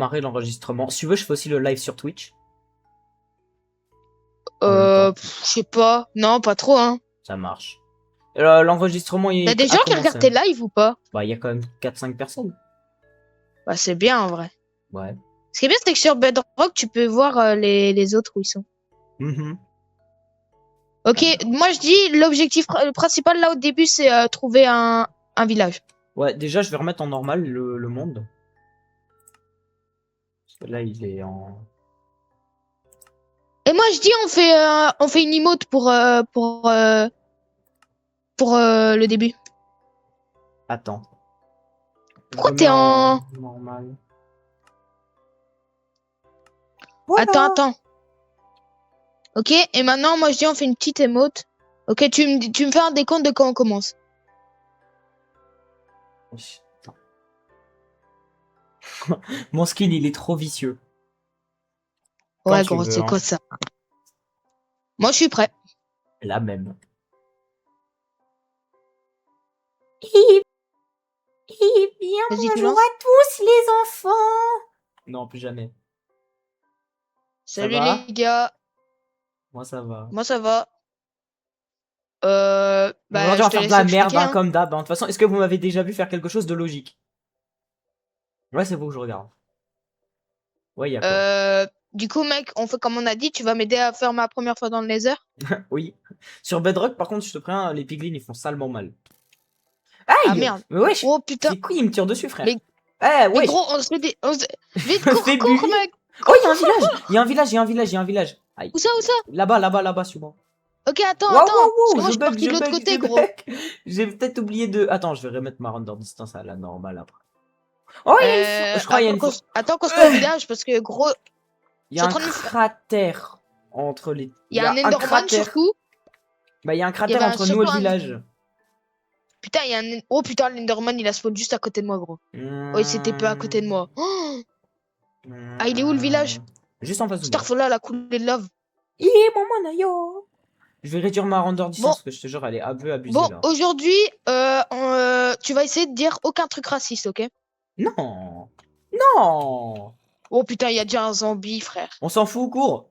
Démarrer l'enregistrement. Si tu veux, je fais aussi le live sur Twitch. En même temps. Je sais pas. Non, pas trop, hein. Ça marche. L'enregistrement T'as des a gens qui commencé. regardent tes lives ou pas? Bah, il y a quand même 4-5 personnes. Bah, c'est bien, en vrai. Ouais. Ce qui est bien, c'est que sur Bedrock, tu peux voir les autres où ils sont. Mhm. Ok, moi, je dis, l'objectif principal, là, au début, c'est trouver un village. Ouais, déjà, je vais remettre en normal le monde. Parce que là, il est en... Et moi, je dis, on fait une emote pour le début. Attends. Je Pourquoi remets t'es en en... normal. Attends, Voilà. attends. Ok, et maintenant, moi, je dis, on fait une petite emote. Ok, tu me fais un décompte de quand on commence. Attends. Mon skin, il est trop vicieux. Quand Ouais, tu gros, veux, c'est hein. quoi ça? Moi, je suis prêt. La même. Eh bien, Vas-y, tu bonjour lances. à tous les enfants. Non, plus jamais. Ça Salut va? les gars. Moi, ça va. Moi, ça va. Bon, aujourd'hui, on Je va te faire de laisse la merde, expliquer, hein, hein. comme d'hab. Hein. De toute façon, est-ce que vous m'avez déjà vu faire quelque chose de logique? Ouais, c'est vous que je regarde. Ouais, y a quoi? Du coup, mec, on fait comme on a dit. Tu vas m'aider à faire ma première fois dans le Nether. Oui. Sur Bedrock, par contre, je te préviens, les piglins, ils font salement mal. Ah Aïe! merde. Mais wesh! Oh putain. C'est quoi, il me tire dessus, frère? Mais, Eh, mais wesh! gros, on se fait des. Vite, Je me fais cours, bully! mec. Oh, il y a un Cours. village! Il y a un village, il y a un village, il y a un village. Aïe. Où ça, où ça? Là-bas, là-bas, là-bas, suis-moi. Ok, attends, Waouh, attends. Parce waouh, que waouh! moi, Je je suis bug, parti je de l'autre bug, je côté, gros. bug! J'ai peut-être oublié de... Attends, je vais remettre ma render distance à la normale après. Oh, il y a une... Je crois qu'il y a une... Attends qu'on soit au village parce que, gros, Il y je suis a en un train de me faire. cratère entre les... Il Il y y a un a un Enderman cratère. surtout. Bah, il y a un Il y cratère avait entre nous et surtout le un. village. Putain, il y a un. Oh putain, l'Enderman, il a spawn juste à côté de moi, gros. Oh, il s'était peu à côté de moi. Oh, ah, il est où le village? Juste en face de moi. Starfall, la coulée de love. Yo. Je vais réduire ma render Bon, distance parce que je te jure, elle est un peu abusée bon, là. aujourd'hui, tu vas essayer de dire aucun truc raciste, ok? Non. Non. Oh putain, il y a déjà un zombie, frère. On s'en fout, cours.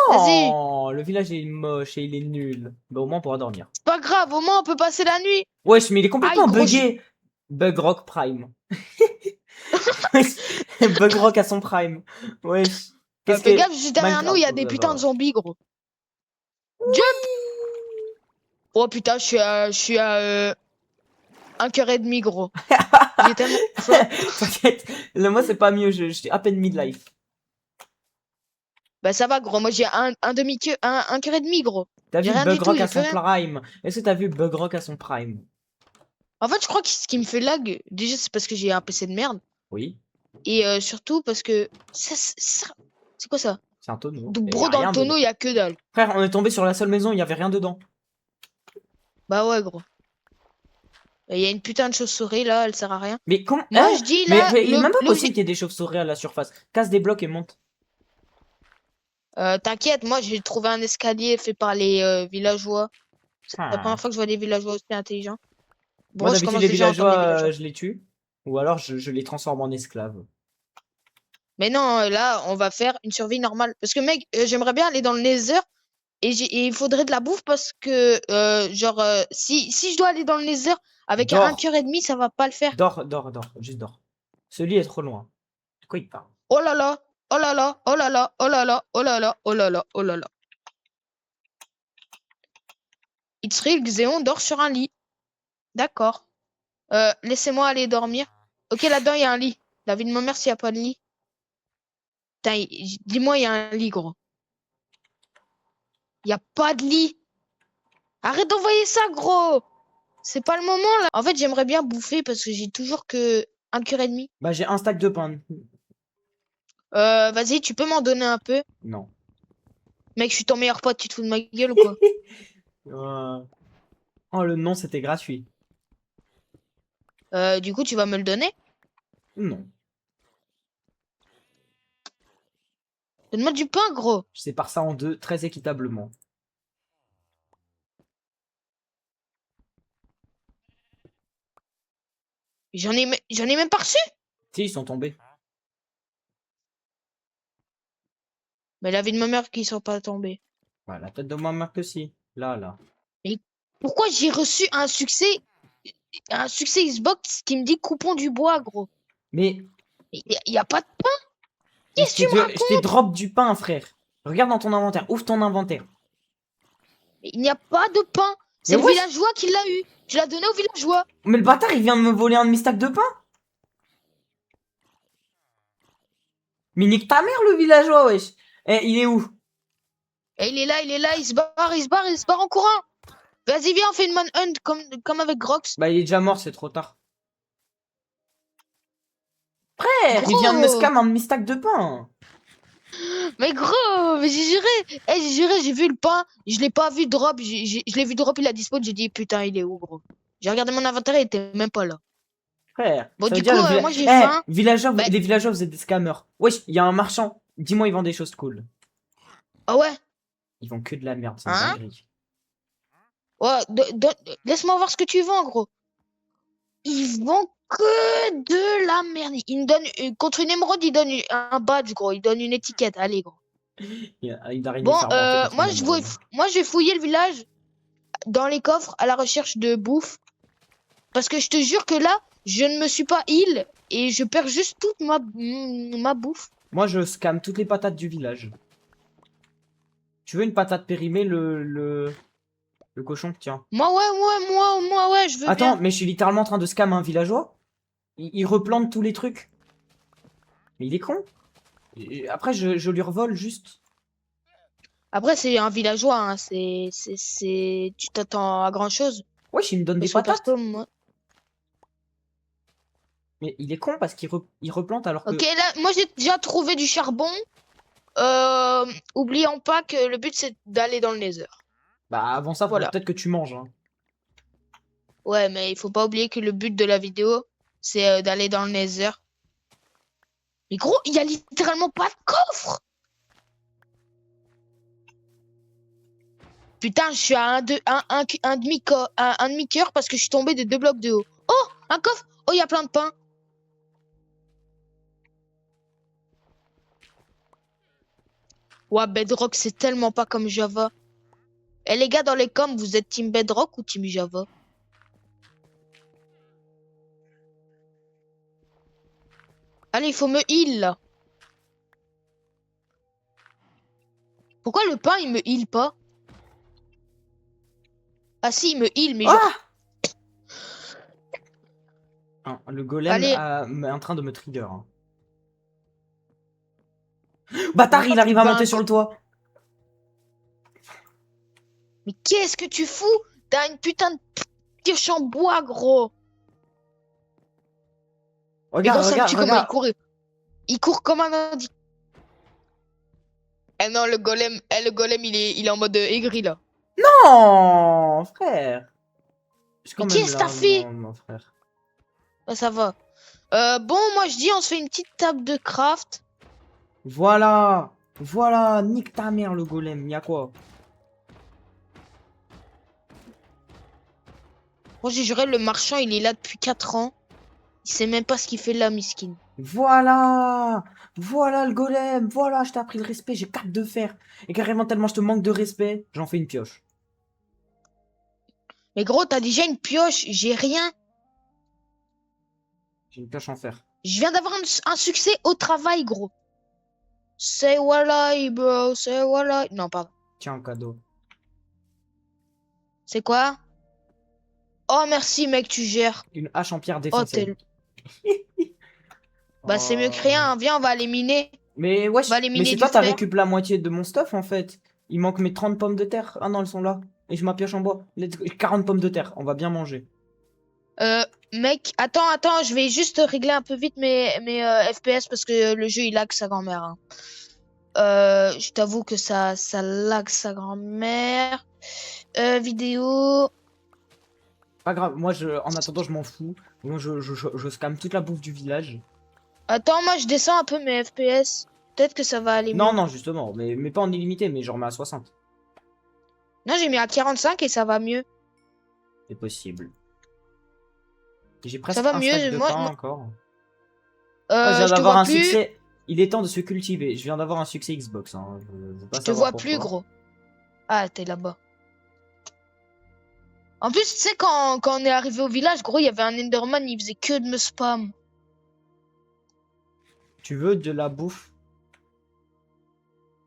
Vas-y, Non. Le village est moche et il est nul. Bah, au moins, on pourra dormir. c'est pas grave, au moins on peut passer la nuit. Wesh, mais il est Aïe, complètement gros, buggé. Bug Rock Prime. Wesh, Bug Rock à son prime. Wesh. Qu'est-ce fais que... gaffe, juste derrière nous, il Minecraft... y a des putains de zombies, gros. Jump! Oh putain, je suis à 1 h 30, gros. J'ai tellement faim. T'inquiète, là, moi c'est pas mieux, je suis à peine midlife. Bah ça va, gros, moi j'ai un demi-queue, 1 h 30, gros. T'as J'ai vu rien Bug du tout, Rock à j'ai plus son rien. prime? Est-ce que t'as vu Bug Rock à son prime? En fait, je crois que ce qui me fait lag, déjà, c'est parce que j'ai un PC de merde. Oui, Et surtout parce que c'est quoi ça? c'est un tonneau, Donc, et y a bro, dans le rien tonneau, dedans. il y a que dalle. Frère, on est tombé sur la seule maison, il y avait rien dedans. Bah ouais, gros. Il y a une putain de chauve-souris là, elle sert à rien. Mais comment... Moi, Hein? je dis Mais, là, mais il est même pas possible qu'il y ait des chauves-souris à la surface. Casse des blocs et monte. t'inquiète, moi j'ai trouvé un escalier fait par les villageois. C'est la Ah. première fois que je vois des villageois aussi intelligents. Moi Bro, je d'habitude commence les déjà à entendre villageois, les villageois. je les tue. Ou alors je les transforme en esclaves. Mais non, là, on va faire une survie normale. Parce que, mec, j'aimerais bien aller dans le Nether et il faudrait de la bouffe parce que, si je dois aller dans le Nether avec un Dors, cœur et demi, ça va pas le faire. dors, dors, dors, juste dors. Ce lit est trop loin. De quoi il parle? Oh là là, oh là là, oh là là, oh là là, oh là là, oh là là, oh là là. Itzril, Xéon dort sur un lit. D'accord. Laissez-moi aller dormir. Ok, là-dedans, il y a un lit. La vie de ma mère, s'il n'y a pas de lit. Putain, dis-moi, il y a un lit, gros. Il n'y a pas de lit. Arrête d'envoyer ça, gros. C'est pas le moment, là. En fait, j'aimerais bien bouffer parce que j'ai toujours que un cœur et demi. Bah j'ai un stack de pain. Vas-y, tu peux m'en donner un peu? Non. Mec, je suis ton meilleur pote, tu te fous de ma gueule ou quoi? Euh, Oh le nom c'était gratuit. Du coup, tu vas me le donner? Non. Donne-moi du pain, gros. Je sépare ça en deux très équitablement. J'en ai même pas reçu. Si, ils sont tombés. Mais la vie de ma mère qui sont pas tombés. Ouais, la tête de ma mère que si. Là. Mais pourquoi j'ai reçu un succès Xbox qui me dit coupon du bois, gros? Mais Il y a pas de pain? je Qu'est-ce que tu me je t'ai racontes? drop du pain, frère. Regarde dans ton inventaire. Ouvre ton inventaire. Mais il n'y a pas de pain. C'est Mais le wesh. villageois qui l'a eu. Tu l'as donné au villageois. Mais le bâtard, il vient de me voler un de mes stacks de pain. Mais nique ta mère, le villageois, wesh. Eh, il est où? Et il est là, il se barre en courant. Vas-y, viens, on fait une manhunt comme avec Grox. Bah, il est déjà mort, c'est trop tard. Frère, il vient de me Gros. scam un de mes stacks de pain. Mais gros, mais j'ai juré. J'ai juré, j'ai vu le pain. Je l'ai pas vu drop. Je l'ai vu drop, il a dispo. J'ai dit, putain, il est où, gros? J'ai regardé mon inventaire, il était même pas là. Frère, Bon, ça veut du dire coup, le village. moi, j'ai Eh, faim. villageois, Bah, les villageois, vous êtes des scammers. Wesh, il y a un marchand. Dis-moi, il vend des choses cool. ah ouais? Ils vendent que de la merde, c'est une Hein? dinguerie. Ouais, laisse-moi voir ce que tu vends, gros. Ils vendent que de la merde. Ils me donnent, contre une émeraude, ils donnent un badge, gros. Ils donnent une étiquette. Allez, gros. Il arrive Bon, faire remonter contre moi, une émeraude. moi, je vais fouiller le village dans les coffres à la recherche de bouffe. Parce que je te jure que là, je ne me suis pas heal et je perds juste toute ma bouffe. Moi, je scamme toutes les patates du village. Tu veux une patate périmée, le cochon? Tiens. Moi, ouais, je veux Attends, bien. mais je suis littéralement en train de scam un villageois. Il replante tous les trucs. Mais il est con. Après, je lui revole juste. Après, c'est un villageois, hein. Tu t'attends à grand chose. Wesh, il me donne des Parce que patates. perso, moi. Mais il est con parce qu'il replante alors que... Ok, là, moi, j'ai déjà trouvé du charbon. Oublions pas que le but, c'est d'aller dans le Nether. Bah, avant ça, faudrait Voilà. peut-être que tu manges. Hein. Ouais, mais il faut pas oublier que le but de la vidéo, c'est d'aller dans le Nether. Mais gros, il y a littéralement pas de coffre. Putain, je suis à un demi-cœur parce que je suis tombé de 2 blocs de haut. Oh, un coffre. Oh, il y a plein de pain. Ouais, Bedrock, c'est tellement pas comme Java. Et les gars, dans les coms, vous êtes team Bedrock ou team Java? Allez, il faut me heal, là. Pourquoi le pain, il me heal pas? Ah si, il me heal, mais genre... Ah Hein, le golem Allez. est en train de me trigger. Hein. Bâtard, il arrive à monter sur le toit. Mais qu'est-ce que tu fous? T'as une putain de pioche en bois, gros. Regarde, Et gros, regarde, regarde. Il court comme un indice. Eh non, le golem, il est en mode aigri, là. Non, frère. Je Mais quand même qu'est-ce que là, t'as fait? mon frère. Ah, ça va. Bon, moi, je dis, on se fait une petite table de craft. Voilà. Voilà, nique ta mère le golem, y'a quoi? Moi, j'ai juré, le marchand, il est là depuis 4 ans. Il sait même pas ce qu'il fait là, miskin. Voilà. Voilà le golem. Voilà, je t'ai appris le respect, j'ai 4 de fer. Et carrément tellement je te manque de respect, j'en fais une pioche. Mais gros, t'as déjà une pioche, j'ai rien. J'ai une pioche en fer. Je viens d'avoir un succès au travail, gros. Say what I, bro, say what I... Non, pardon. Tiens, un cadeau. C'est quoi? Oh, merci, mec, tu gères. Une hache en pierre Oh, défoncée. Bah, c'est mieux que rien. Viens, on va les miner. Mais wesh, Va les mais miner c'est du toi, t'as fer. récup la moitié de mon stuff en fait. Il manque mes 30 pommes de terre. Ah non, elles sont là. Et je m'apioche en bois. 40 pommes de terre, on va bien manger. Mec, attends, je vais juste régler un peu vite mes FPS parce que le jeu il lag sa grand-mère. Hein. Je t'avoue que ça lag sa grand-mère. Vidéo. Pas grave, moi en attendant, je m'en fous. Moi je scamme toute la bouffe du village. Attends, moi je descends un peu mes FPS. Peut-être que ça va aller Non, mieux. non, justement, mais pas en illimité, mais je remets à 60. Non, j'ai mis à 45 et ça va mieux. C'est possible. J'ai presque Ça va un mieux, stack de moi, pain moi- encore. Ah, je viens je te d'avoir vois un plus. succès. Il est temps de se cultiver. Je viens d'avoir un succès Xbox. Hein. Je veux pas Je te savoir vois plus, pourquoi. gros. Ah, t'es là-bas. En plus, tu sais, quand on est arrivé au village, gros, il y avait un Enderman, il faisait que de me spam. Tu veux de la bouffe?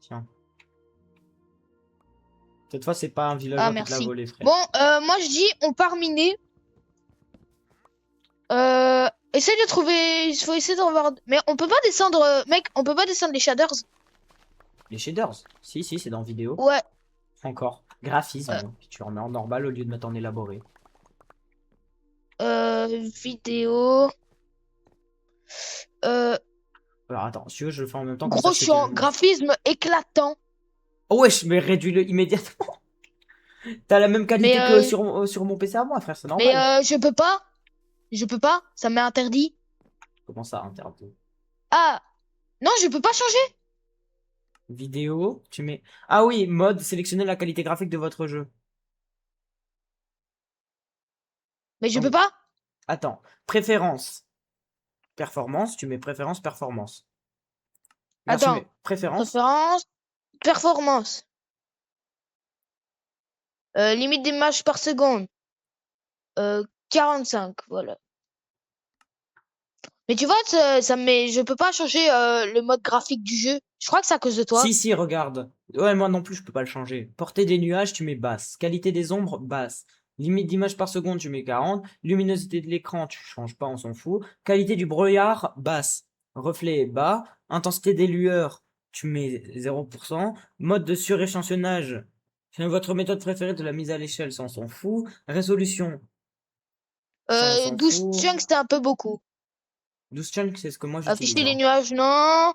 Tiens. Cette fois, c'est pas un Ah, villageois qui te l'a merci. volé, frère. Bon, moi, je dis, on part miner. Essaye de trouver. Il faut essayer de revoir. Mais on peut pas descendre. Mec, on peut pas descendre les shaders. Les shaders. Si, c'est dans vidéo. Ouais. Encore. Graphisme. Puis tu remets en normal au lieu de mettre en élaboré. Vidéo. Alors attends, si tu veux, je le fais en même temps. Comme ça, Gros, je je te suis dis en le nom. graphisme éclatant. Oh wesh, mais réduis-le immédiatement. T'as la même Mais, qualité que sur mon PC à moi, frère, c'est mais normal. je peux pas. Je peux pas. Ça m'est interdit. Comment ça, interdit? Ah. Non, je peux pas changer. Vidéo, tu mets... Ah oui, mode, sélectionner la qualité graphique de votre jeu. Mais je peux Donc, pas. attends, préférence, performance, tu mets préférence, performance. Là, tu Attends. mets préférence. Préférence. Performance. Limite d'images par seconde. 45. Voilà. Mais tu vois, ça me met. Je peux pas changer le mode graphique du jeu. Je crois que c'est à cause de toi. Si, regarde. Ouais, moi non plus, je peux pas le changer. Portée des nuages, tu mets basse. Qualité des ombres, basse. Limite d'image par seconde, tu mets 40. Luminosité de l'écran, tu changes pas, on s'en fout. Qualité du brouillard, basse. Reflet, bas. Intensité des lueurs, tu mets 0%. Mode de suréchantillonnage, c'est votre méthode préférée de la mise à l'échelle, ça on s'en fout. Résolution, ça on s'en 12 fout. chunks, c'était un peu beaucoup. 12 chunks, c'est ce que moi j'utilise. Afficher les Hein. nuages, non.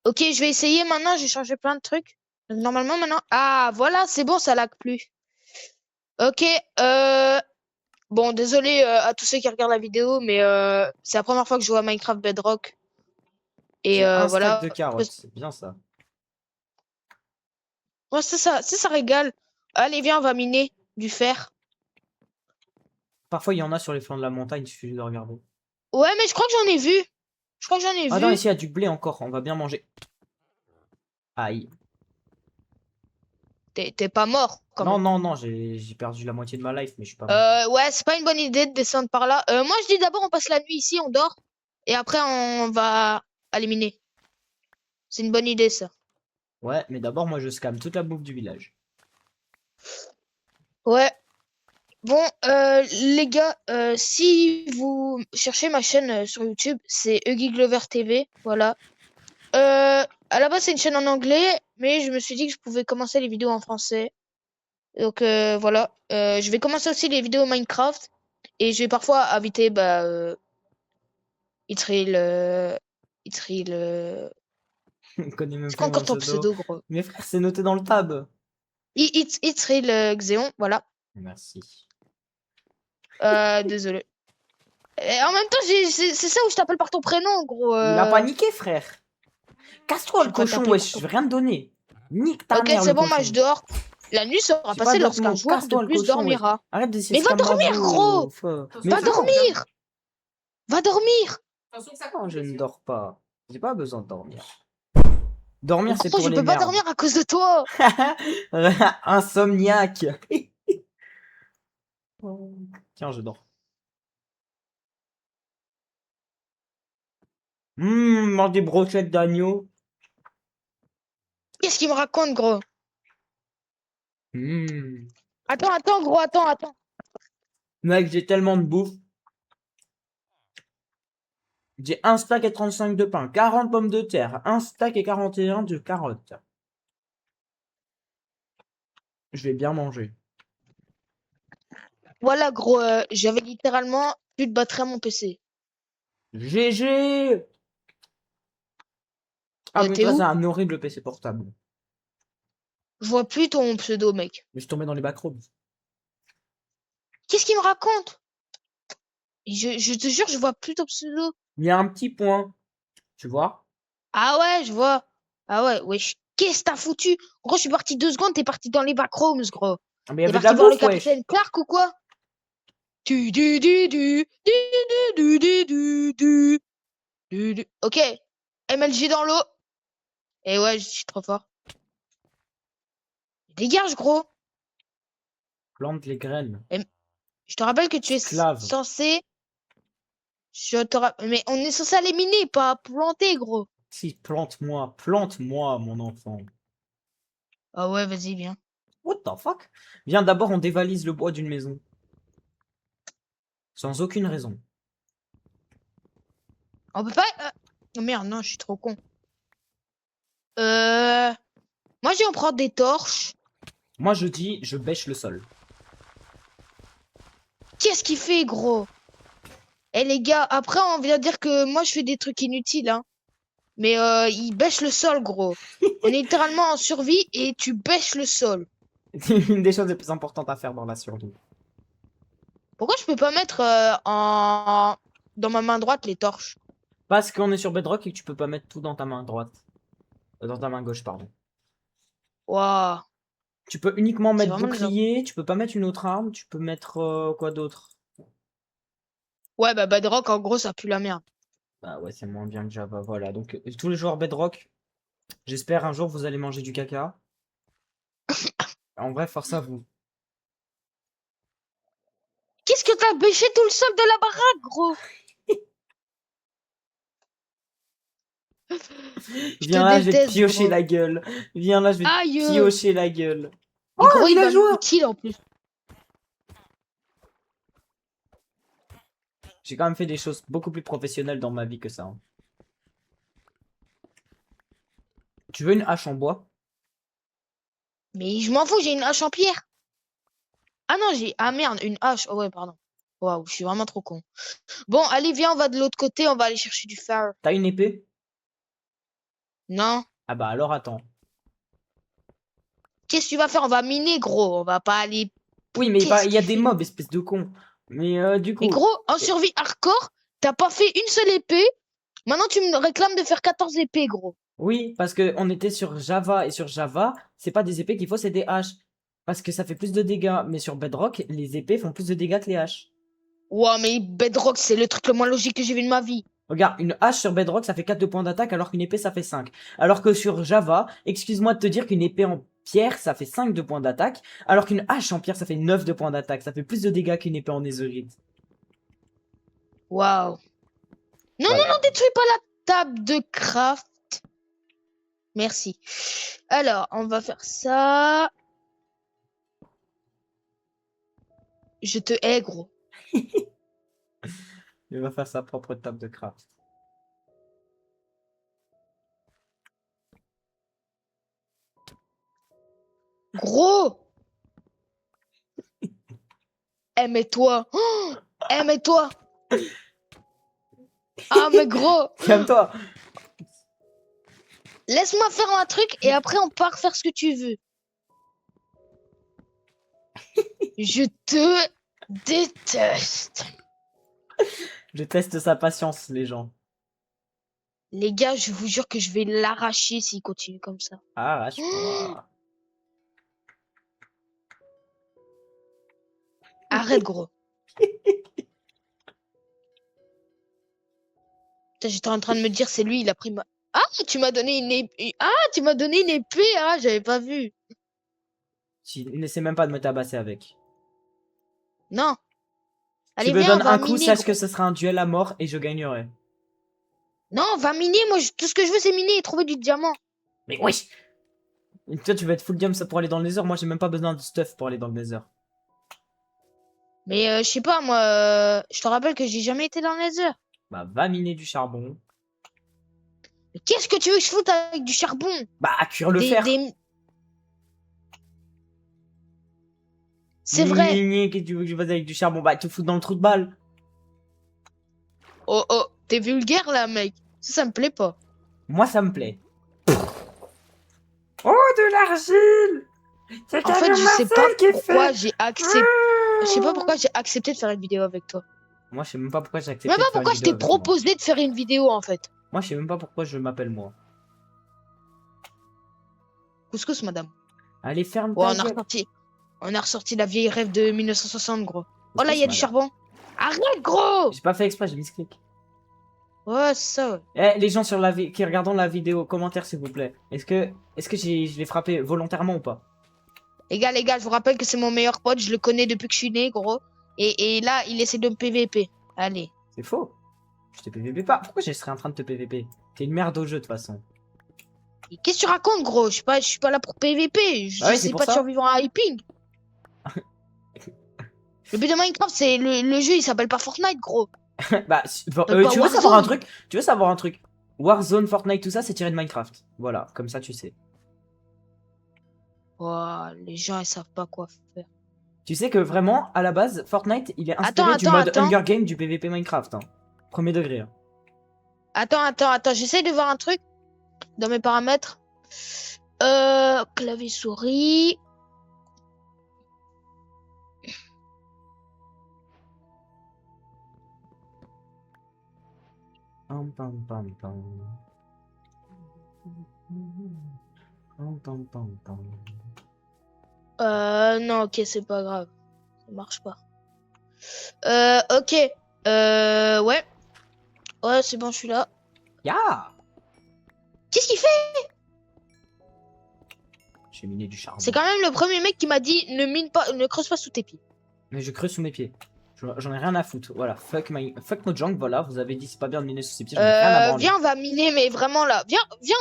Ok, je vais essayer maintenant. J'ai changé plein de trucs. Donc, normalement, maintenant. Ah, voilà, c'est bon, ça lag plus. Ok. Bon, désolé à tous ceux qui regardent la vidéo, mais c'est la première fois que je joue à Minecraft Bedrock. Et J'ai un stack de voilà. carottes, c'est bien ça. Ouais, c'est ça régale. Allez, viens, on va miner du fer. Parfois, il y en a sur les flancs de la montagne, il suffit de regarder. Ouais, mais je crois que j'en ai vu. Je crois que j'en ai Attends, vu. ici, il y a du blé encore, on va bien manger. Aïe. T'es pas mort, quand Non, même. non, non, j'ai perdu la moitié de ma life, mais je suis pas mort. Ouais, c'est pas une bonne idée de descendre par là. Moi, je dis d'abord, on passe la nuit ici, on dort. Et après, on va éliminer. C'est une bonne idée, ça. Ouais, mais d'abord, moi, je scam toute la bouffe du village. Ouais. Bon, les gars, si vous cherchez ma chaîne sur YouTube, c'est Huggy Glover TV. Voilà. À la base, c'est une chaîne en anglais, mais je me suis dit que je pouvais commencer les vidéos en français. Donc, voilà. Je vais commencer aussi les vidéos Minecraft. Et je vais parfois inviter, Itril. Itril. On connaît même C'est quoi plus mon encore ton pseudo. pseudo, gros? Mais frère, c'est noté dans le tab. Itril Xéon, voilà. Merci. Désolé. Et en même temps, c'est ça où je t'appelle par ton prénom, gros. Il a paniqué, frère. Je Casse-toi, le vais pas cochon, t'appeler par wesh, je ton vais rien te donner. Nique ta Ok, mère, le c'est bon, moi je cochon. dors. La nuit sera J'ai pas passée d'autres lorsqu'un mots. joueur de Casse-toi, le plus cochon, wesh. dormira. Arrête d'essayer Mais de va scam ma dormir, gros! bouffe. Mais Va frère, dormir! Va dormir! non, je ne dors pas. J'ai pas besoin de dormir. Dormir, c'est Gros, pour je les peux pas merdes. dormir à cause de toi! Insomniaque. Tiens, je dors. Mange des brochettes d'agneau. Qu'est-ce qu'il me raconte, gros? Mmh. Attends, gros, attends. Mec, j'ai tellement de bouffe. J'ai un stack et 35 de pain, 40 pommes de terre, un stack et 41 de carottes. Je vais bien manger. Voilà, gros, j'avais littéralement plus de batterie à mon PC. GG. Ah, mais T'es toi, c'est où? un horrible PC portable. Je vois plus ton pseudo, mec. Mais je tombais dans les backrooms. Qu'est-ce qu'il me raconte? Je te jure, je vois plus ton pseudo. Il y a un petit point. Tu vois? Ah ouais, je vois. Ah ouais, wesh. Qu'est-ce que t'as foutu? Gros, je suis parti 2 secondes, t'es parti dans les backrooms, gros. Ah, mais il y T'es avait de la parti voir le bouffe, wesh. capitaine Clark ou quoi? Du. Ok. MLG dans l'eau. Et ouais, je suis trop fort. Dégage, gros. Plante les graines. Je te rappelle que tu es Esclave. censé... Mais on est censé aller miner, pas planter, gros. Si, plante-moi, mon enfant. Ah ouais, vas-y, viens. What the fuck? Viens, d'abord, on dévalise le bois d'une maison. Sans aucune raison. On peut pas... Oh merde, non, je suis trop con. Moi, je vais en prendre des torches. Moi, je dis, je bêche le sol. Qu'est-ce qu'il fait, gros? Eh les gars, après, on vient dire que moi, je fais des trucs inutiles, hein. Mais il bêche le sol, gros. On est littéralement en survie et tu bêches le sol. C'est une des choses les plus importantes à faire dans la survie. Pourquoi je peux pas mettre dans ma main droite les torches? Parce qu'on est sur Bedrock et que tu peux pas mettre tout dans ta main droite. Dans ta main gauche, pardon. Waouh. Tu peux uniquement C'est mettre vraiment bouclier, tu peux pas mettre une autre arme, tu peux mettre quoi d'autre? Ouais, bah Bedrock, en gros, ça pue la merde. Bah ouais, c'est moins bien que Java, voilà. Donc tous les joueurs Bedrock, j'espère un jour vous allez manger du caca. En vrai, force à vous. Qu'est-ce que t'as bêché tout le sol de la baraque, gros? Je Viens te là, je vais te déteste, piocher gros. la gueule. Viens là, je vais te Aïe. piocher la gueule. Mais Oh, gros, il va villageois! me kill en plus. J'ai quand même fait des choses beaucoup plus professionnelles dans ma vie que ça, hein. Tu veux une hache en bois? Mais je m'en fous, j'ai une hache en pierre. Ah non, j'ai... Ah merde, une hache. Oh ouais, pardon. Waouh, je suis vraiment trop con. Bon, allez, viens, on va de l'autre côté, on va aller chercher du fer. T'as une épée? Non. Ah bah alors attends. Qu'est-ce que tu vas faire? On va miner, gros. On va pas aller... Oui, mais Qu'est-ce il y a qu'il des fait? mobs, espèce de con. Mais du Mais coup, gros, en survie hardcore, t'as pas fait une seule épée. Maintenant, tu me réclames de faire 14 épées, gros. oui, parce que on était sur Java et sur Java, c'est pas des épées qu'il faut, c'est des haches. Parce que ça fait plus de dégâts. Mais sur Bedrock, les épées font plus de dégâts que les haches. Ouah, mais Bedrock, c'est le truc le moins logique que j'ai vu de ma vie. Regarde, une hache sur Bedrock, ça fait 4 de points d'attaque, alors qu'une épée, ça fait 5. Alors que sur Java, excuse-moi de te dire qu'une épée en pierre, ça fait 5 de points d'attaque, alors qu'une hache en pierre, ça fait 9 de points d'attaque. Ça fait plus de dégâts qu'une épée en netherite. Waouh. Non, Voilà. non, non, détruis pas la table de craft. Merci. Alors, on va faire ça. Je te hais, gros. Il va faire sa propre table de craft. Gros. Eh, mais toi. Oh, eh, mais toi. Ah, mais gros. Calme-toi. Laisse-moi faire un truc et après, on part faire ce que tu veux. Je te déteste. Je teste sa patience, les gens. Les gars, je vous jure que je vais l'arracher s'il continue comme ça. Arrache-moi. Arrête, gros. Putain, j'étais en train de me dire, c'est lui, il a pris ma... Ah, tu m'as donné une épée. Ah, tu m'as donné une épée. Ah, j'avais pas vu. N'essaie même pas de me tabasser avec. Non. Tu Allez, me viens, on donnes va un coup, miner, sache gros. que ce sera un duel à mort et je gagnerai. Non, on va miner. Moi, tout ce que je veux, c'est miner et trouver du diamant. Mais oui! Et toi, tu vas être full diam pour aller dans le nether. Moi, j'ai même pas besoin de stuff pour aller dans le nether. Mais je sais pas, moi, je te rappelle que j'ai jamais été dans le Nether. Bah, va miner du charbon. Mais qu'est-ce que tu veux que je foute avec du charbon? Bah, à cuire le fer. C'est vrai. Qu'est-ce que tu veux que je fasse avec du charbon? Bah, te foutre dans le trou de balle. Oh, oh, t'es vulgaire là, mec. Ça me plaît pas. Moi, ça me plaît. Oh, de l'argile! C'est En fait, je sais pas qui pourquoi j'ai accepté. Je sais pas pourquoi j'ai accepté de faire une vidéo avec toi. Moi, je sais même pas pourquoi j'ai accepté Même de pas faire une pourquoi je vidéo t'ai avec moi. proposé de faire une vidéo en fait. Moi, je sais même pas pourquoi je m'appelle moi. Couscous, madame. Allez, ferme Ouais, ta gueule. on a ressorti la vieille rêve de 1960, gros. Oh là, Couscous, il y a du madame. charbon. Arrête, gros! J'ai pas fait exprès, j'ai mis ce clic. Ouais, c'est ça, ouais. Eh, les gens sur qui regardent la vidéo, commentaire s'il vous plaît. Est-ce que je l'ai frappé volontairement ou pas? Les gars, je vous rappelle que c'est mon meilleur pote. Je le connais depuis que je suis né, gros. Et là, il essaie de me PVP. Allez. C'est faux. Je te PVP pas. Pourquoi je serais en train de te PVP? T'es une merde au jeu de toute façon. Et qu'est-ce que tu racontes, gros? Je suis pas là pour PVP. Bah oui, c'est J'essaie pour pas de ça. survivre à hyping. Le but de Minecraft, c'est le jeu, il s'appelle pas Fortnite, gros. Bah, Il s'appelle pas tu veux savoir un Warzone. truc? Tu veux savoir un truc? Warzone, Fortnite, tout ça, c'est tiré de Minecraft. Voilà, comme ça tu sais. Oh, les gens, ils savent pas quoi faire. Tu sais que vraiment, à la base, Fortnite, il est Attends, inspiré du mode attends. Hunger Game du PvP Minecraft. Hein. Premier degré. Hein. Attends. J'essaie de voir un truc dans mes paramètres. Clavier souris. Pam, pam, pam, pam. Pam, pam, pam, pam. Non, ok, c'est pas grave. Ça marche pas. Ok. Ouais. Ouais, c'est bon, je suis là. Ya! Qu'est-ce qu'il fait? J'ai miné du charbon. C'est quand même le premier mec qui m'a dit ne mine pas, ne creuse pas sous tes pieds. Mais je creuse sous mes pieds. J'en ai rien à foutre. Voilà, fuck Mojang, voilà, vous avez dit c'est pas bien de miner sous ses pieds, j'en ai rien à branler. Viens, on va miner, mais vraiment là. Viens,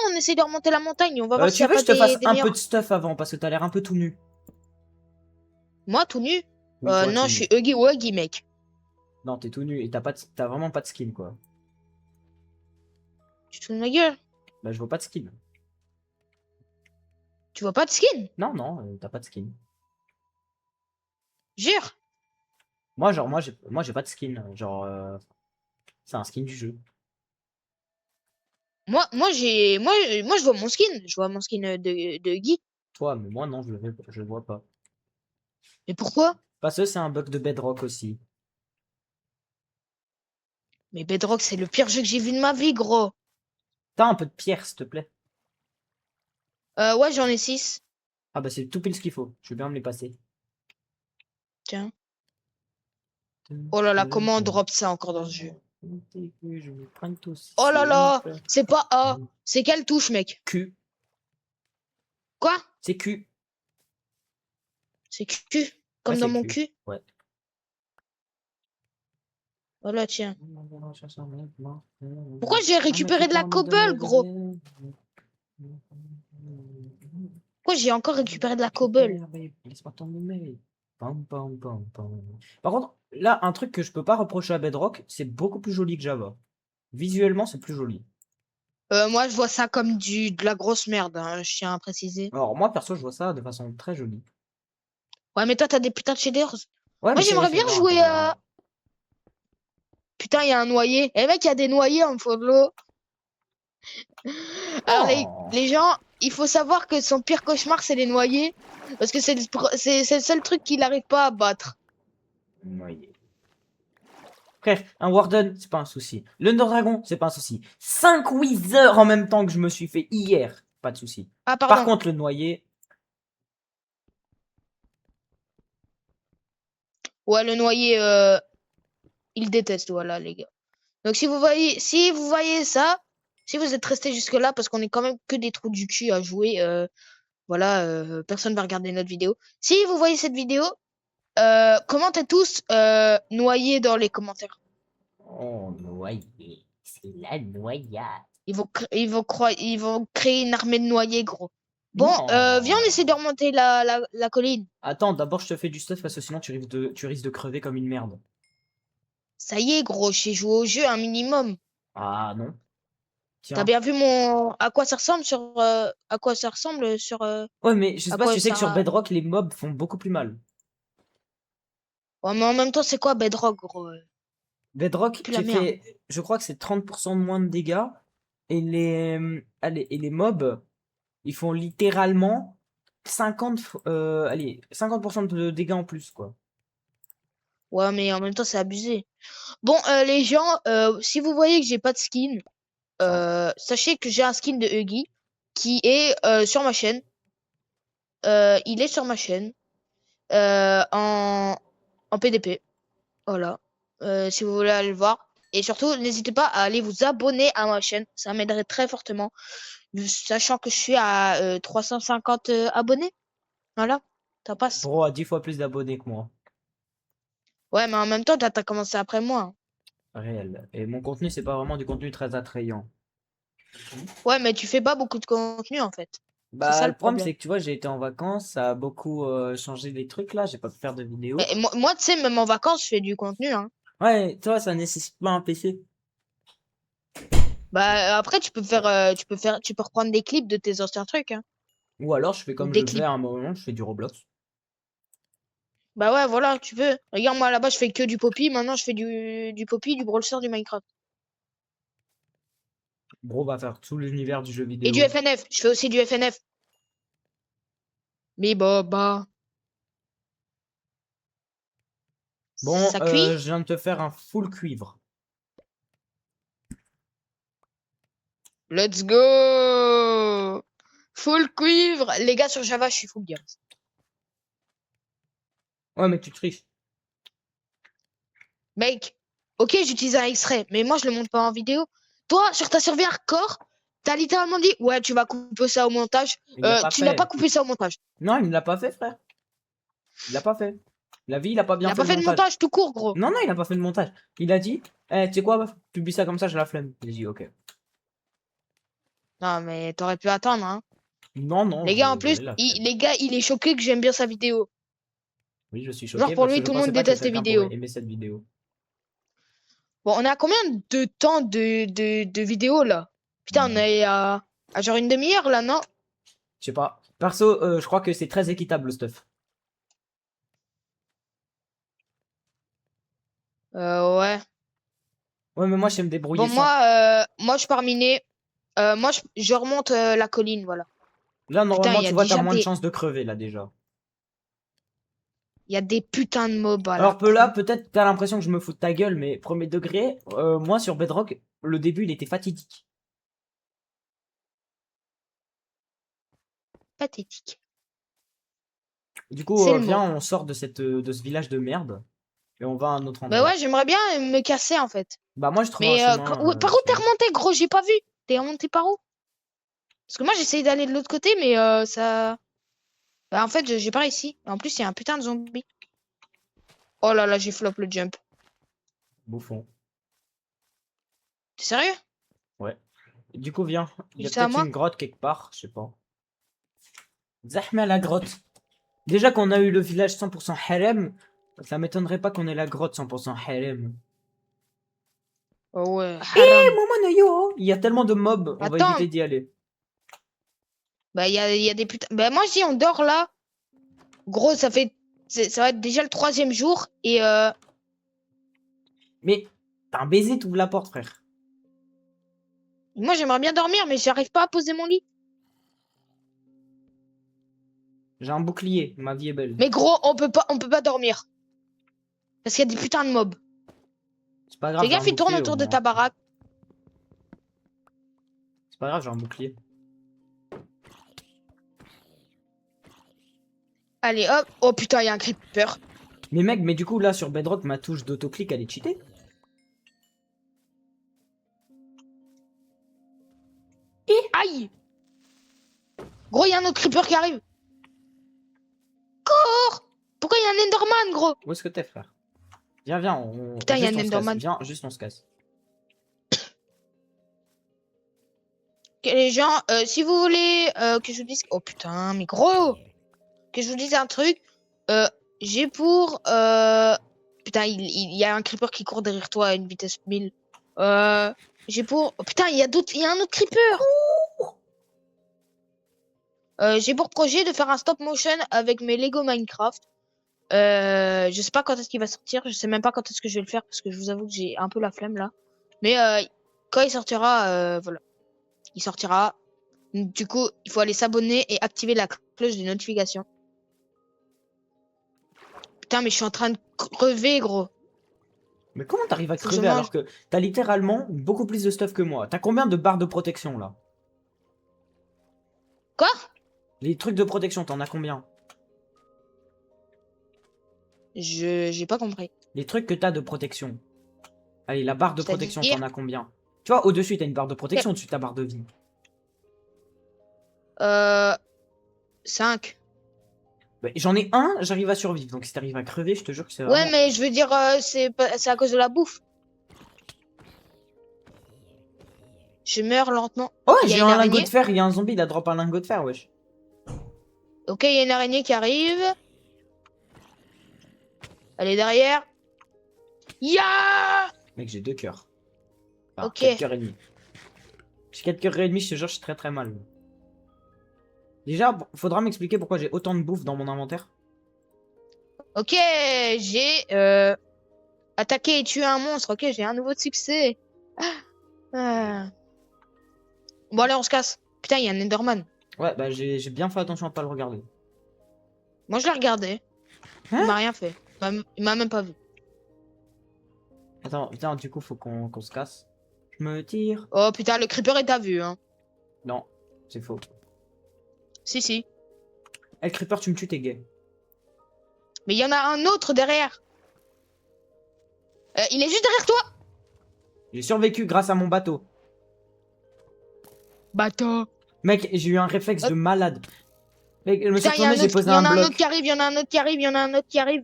on essaie de remonter la montagne. On va voir s'il y Tu a veux que pas je te fasse des un peu meilleurs. de stuff avant, parce que t'as l'air un peu tout nu. Moi, tout nu? Oui, toi, Non, tout je nu. suis Huggy Wuggy, mec. Non, t'es tout nu et t'as vraiment pas de skin, quoi. Tu te fous de ma gueule? Bah, je vois pas de skin. Tu vois pas de skin? Non, non, t'as pas de skin. Jure. Moi, genre, moi, j'ai pas de skin. Genre, c'est un skin du jeu. Moi, je vois mon skin. Je vois mon skin de Huggy. Toi, mais moi, non, je le vois pas. Mais pourquoi? Parce que c'est un bug de Bedrock aussi. Mais Bedrock, c'est le pire jeu que j'ai vu de ma vie, gros. T'as un peu de pierre, s'il te plaît. Ouais, j'en ai 6. Ah, bah, c'est tout pile ce qu'il faut. Je vais bien me les passer. Tiens. Oh là là, comment on drop ça encore dans ce jeu? Oh là là, c'est pas A. C'est quelle touche, mec? Q. Quoi? C'est Q. C'est Q. Comme Ouais, dans c'est mon Q. cul. Ouais. Voilà, tiens. Pourquoi j'ai récupéré de la cobble, gros? Pourquoi j'ai encore récupéré de la cobble? Laisse-moi tomber. Pam, pam, pam, pam. Par contre, là, un truc que je peux pas reprocher à Bedrock, c'est beaucoup plus joli que Java. Visuellement, c'est plus joli. Moi, je vois ça comme de la grosse merde, hein, je tiens à préciser. Alors, moi, perso, je vois ça de façon très jolie. Ouais, mais toi, t'as des putains de shaders. Ouais, Moi, mais j'aimerais c'est bien vrai, jouer attends, à... Putain, il y a un noyer. Eh mec, il y a des noyers en dessous de l'eau. Alors, Oh. les gens, il faut savoir que son pire cauchemar, c'est les noyers. Parce que c'est le seul truc qu'il n'arrive pas à battre. Noyé. Bref, un Warden, c'est pas un souci. L'Under Dragon, c'est pas un souci. 5 Wither en même temps que je me suis fait hier, pas de souci. Ah, Par pardon. contre, le noyer, Ouais, le noyer, il déteste, voilà, les gars. Donc, si vous voyez ça, si vous êtes resté jusque-là, parce qu'on est quand même que des trous du cul à jouer, voilà, personne va regarder notre vidéo. Si vous voyez cette vidéo, commentez tous noyé dans les commentaires. oh, noyer, c'est la noyade. Ils vont créer une armée de noyés, gros. Bon, Non. viens, on essaie de remonter la colline. Attends, d'abord je te fais du stuff parce que sinon tu risques de crever comme une merde. Ça y est, gros, j'ai joué au jeu un minimum. Ah non. T'as Tiens. bien vu à quoi ça ressemble à quoi ça ressemble sur, Ouais, mais je sais à pas si quoi tu sais que sur ça. Bedrock, les mobs font beaucoup plus mal. Ouais, mais en même temps, c'est quoi Bedrock, gros? Bedrock, Plus la merde. je crois que c'est 30% de moins de dégâts. Et les mobs, ils font littéralement 50% de dégâts en plus, quoi. Ouais, mais en même temps, c'est abusé. Bon, les gens, si vous voyez que j'ai pas de skin, sachez que j'ai un skin de Huggy qui est sur ma chaîne. Il est sur ma chaîne en PDP. Voilà. Si vous voulez aller le voir. Et surtout, n'hésitez pas à aller vous abonner à ma chaîne. Ça m'aiderait très fortement. Sachant que je suis à 350 abonnés. Voilà, ça passe. Bro a 10 fois plus d'abonnés que moi. Ouais, mais en même temps, t'as commencé après moi. Réel. Et mon contenu, c'est pas vraiment du contenu très attrayant. Ouais, mais tu fais pas beaucoup de contenu en fait. C'est Bah, ça le le problème, problème. c'est que tu vois, j'ai été en vacances, ça a beaucoup changé les trucs là, j'ai pas pu faire de vidéos. Et moi, tu sais, même en vacances, je fais du contenu, hein. Ouais, toi, ça nécessite pas un PC. Bah après, tu peux reprendre des clips de tes anciens trucs, hein. Ou alors, je fais Ou comme des je fais clips. à un moment, je fais du Roblox. Bah ouais, voilà, tu peux. Regarde, moi là-bas, je fais que du Poppy. Maintenant, je fais du Poppy, du Brawl Stars, du Minecraft. Bro va faire tout l'univers du jeu Et du vidéo. FNF. Je fais aussi du FNF. Mais bah, Bon, ça cuit. je viens de te faire un full cuivre. Let's go! Full cuivre. Les gars, sur Java, je suis full diams. Ouais, mais tu triches. Mec, ok, j'utilise un extrait, mais moi, je le montre pas en vidéo. Toi, sur ta survie hardcore, t'as littéralement dit, ouais, tu vas couper ça au montage. Il l'a pas Tu n'as pas fait. coupé ça au montage. Non, il ne l'a pas fait, frère. Il l'a pas fait. La vie, il a pas Il bien a fait pas le fait de montage. montage tout court, gros. Non, non, il a pas fait le montage. Il a dit, tu sais quoi, publie ça comme ça, j'ai la flemme. J'ai dit, ok. Non, mais t'aurais pu attendre, hein. Non, non, Les gars, en plus, j'avais la flemme. les gars, il est choqué que j'aime bien sa vidéo. Oui, je suis Genre, choqué pour parce que lui, je tout le monde pensais pas que déteste tes quelqu'un pourrait vidéos. aimer cette vidéo. Bon, on est à combien de temps de vidéo, là? Putain, on est à genre une demi-heure, là, non? Je sais pas. Perso, je crois que c'est très équitable le stuff. Ouais. Ouais, mais moi, je sais me débrouiller Bon, sans. moi, je pars miner. Moi, je remonte la colline, voilà. Là, Putain, normalement, tu vois, t'as moins de chances de crever, là, déjà. il y a des putains de mobs à la Alors, là, con. peut-être t'as l'impression que je me fous de ta gueule, mais premier degré, moi, sur Bedrock, le début, il était fatidique. Pathétique. Du coup, C'est le viens, mot. on sort de ce village de merde, et on va à un autre Bah endroit. ouais, j'aimerais bien me casser, en fait. Bah, moi, je trouve un Mais chemin, par où tu t'es vois. remonté, gros? J'ai pas vu. T'es remonté par où? Parce que moi, j'essayé d'aller de l'autre côté, mais ça... Bah, en fait, j'ai pas réussi. En plus, il y a un putain de zombie. Oh là là, j'ai flop le jump. Bouffon. T'es sérieux? Ouais. Du coup, viens. Il y a Juste à peut-être moi? une grotte quelque part, je sais pas. Zahma la grotte. Déjà qu'on a eu le village 100% harem, ça m'étonnerait pas qu'on ait la grotte 100% harem. Oh ouais, Eh, haram. Momo no yo! Il y a tellement de mobs, on va éviter Attends, d'y aller. bah il y a des putains... Bah moi, si on dort là, gros, ça va être déjà le troisième jour, et Mais, t'as un baiser, t'ouvres la porte, frère. moi, j'aimerais bien dormir, mais j'arrive pas à poser mon lit. J'ai un bouclier, ma vie est belle. Mais gros, on peut pas dormir. Parce qu'il y a des putains de mobs. C'est pas grave, Fais j'ai un gaffe, ils tournent bouclier au autour de moins. ta baraque. C'est pas grave, j'ai un bouclier. Allez, hop. Oh putain, il y a un creeper. Mais mec, mais du coup, là, sur Bedrock, ma touche d'autoclic, elle est cheatée. Aïe. Gros, il y a un autre creeper qui arrive. Corps. Pourquoi il y a un Enderman, gros? Où est-ce que t'es, frère? Viens, viens, Putain, il y a juste un on se casse. Enderman. Viens, juste on se casse. Ok, les gens, si vous voulez que je vous dise... Oh putain, mais gros. Que je vous dise un truc. J'ai pour... Putain, il y a un creeper qui court derrière toi à une vitesse 1000. J'ai pour... Oh putain, il y a un autre creeper. J'ai pour projet de faire un stop motion avec mes Lego Minecraft. Je sais pas quand est-ce qu'il va sortir. Je sais même pas quand est-ce que je vais le faire parce que je vous avoue que j'ai un peu la flemme là. Mais quand il sortira, voilà. Il sortira. Du coup, il faut aller s'abonner et activer la cloche de notification. Putain, mais je suis en train de crever, gros. Mais comment t'arrives à Faut que je crever mange. alors que t'as littéralement beaucoup plus de stuff que moi? T'as combien de barres de protection, là? Quoi? Les trucs de protection, t'en as combien? J'ai pas compris. Les trucs que t'as de protection. Allez, la barre de protection, C'est-à-dire t'en as combien? Tu vois, au-dessus, t'as une barre de Ok. protection au-dessus de ta barre de vie. 5. Bah, j'en ai un, j'arrive à survivre. Donc si t'arrives à crever, je te jure que c'est Ouais, vraiment... mais je veux dire, c'est à cause de la bouffe. Je meurs lentement. Oh, Il y a j'ai une un lingot de araignée. fer, il y a un zombie, il a drop un lingot de fer, wesh. Ok, il y a une araignée qui arrive. Elle est derrière. Ya! Mec, j'ai 2 cœurs. Enfin, Ok. 4 cœurs et demi. J'ai 4 cœurs et demi, je te jure, je suis très très mal. Déjà, faudra m'expliquer pourquoi j'ai autant de bouffe dans mon inventaire. Ok, j'ai attaqué et tué un monstre. Ok, j'ai un nouveau succès. Ah. Bon, allez, on se casse. Putain, il y a un Enderman. Ouais, bah j'ai bien fait attention à pas le regarder. Moi, je l'ai regardé. Il Hein? m'a rien fait. Il m'a même pas vu. Attends, putain, du coup, faut qu'on se casse. Je me tire. Oh putain, le creeper est à vue, hein. Non, c'est faux. Si, si. Eh, Creeper, tu me tues, t'es gay. Mais il y en a un autre derrière. Il est juste derrière toi. J'ai survécu grâce à mon bateau. Bateau. Mec, j'ai eu un réflexe de malade. Mec, je me suis Putain, il y a retourné, un j'ai autre. posé Il y un en a un autre bloc. qui arrive. Il y en a un autre qui arrive. Il y en a un autre qui arrive.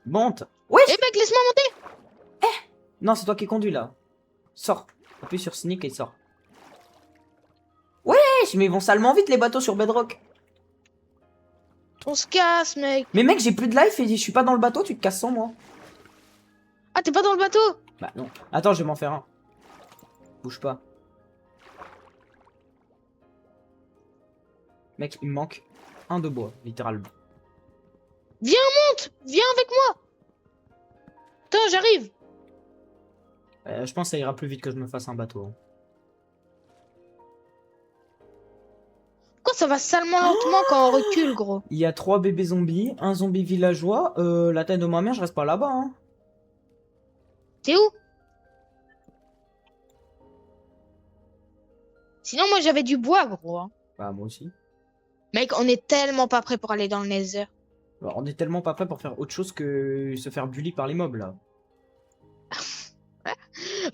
Monte. Eh Wesh! mec, laisse-moi monter. Non, c'est toi qui conduis là. Sors. Appuie sur Sneak et sors. Wesh, mais ils vont salement vite les bateaux sur Bedrock. On se casse, mec. Mais mec, j'ai plus de life et je suis pas dans le bateau, tu te casses sans moi. Ah, t'es pas dans le bateau? Bah non. Attends, je vais m'en faire un. Bouge pas. Mec, il me manque un de bois, littéralement. Viens, monte. Viens avec moi. Attends, j'arrive. Je pense que ça ira plus vite que je me fasse un bateau, hein. Pourquoi ça va salement lentement quand on recule, gros? Il y a 3 bébés zombies, un zombie villageois. La taille de ma mère, je reste pas là-bas, hein. T'es où? Sinon, moi, j'avais du bois, gros, hein. Bah, moi aussi. Mec, on est tellement pas prêt pour aller dans le Nether. Alors, on est tellement pas prêt pour faire autre chose que se faire bully par les mobs, là.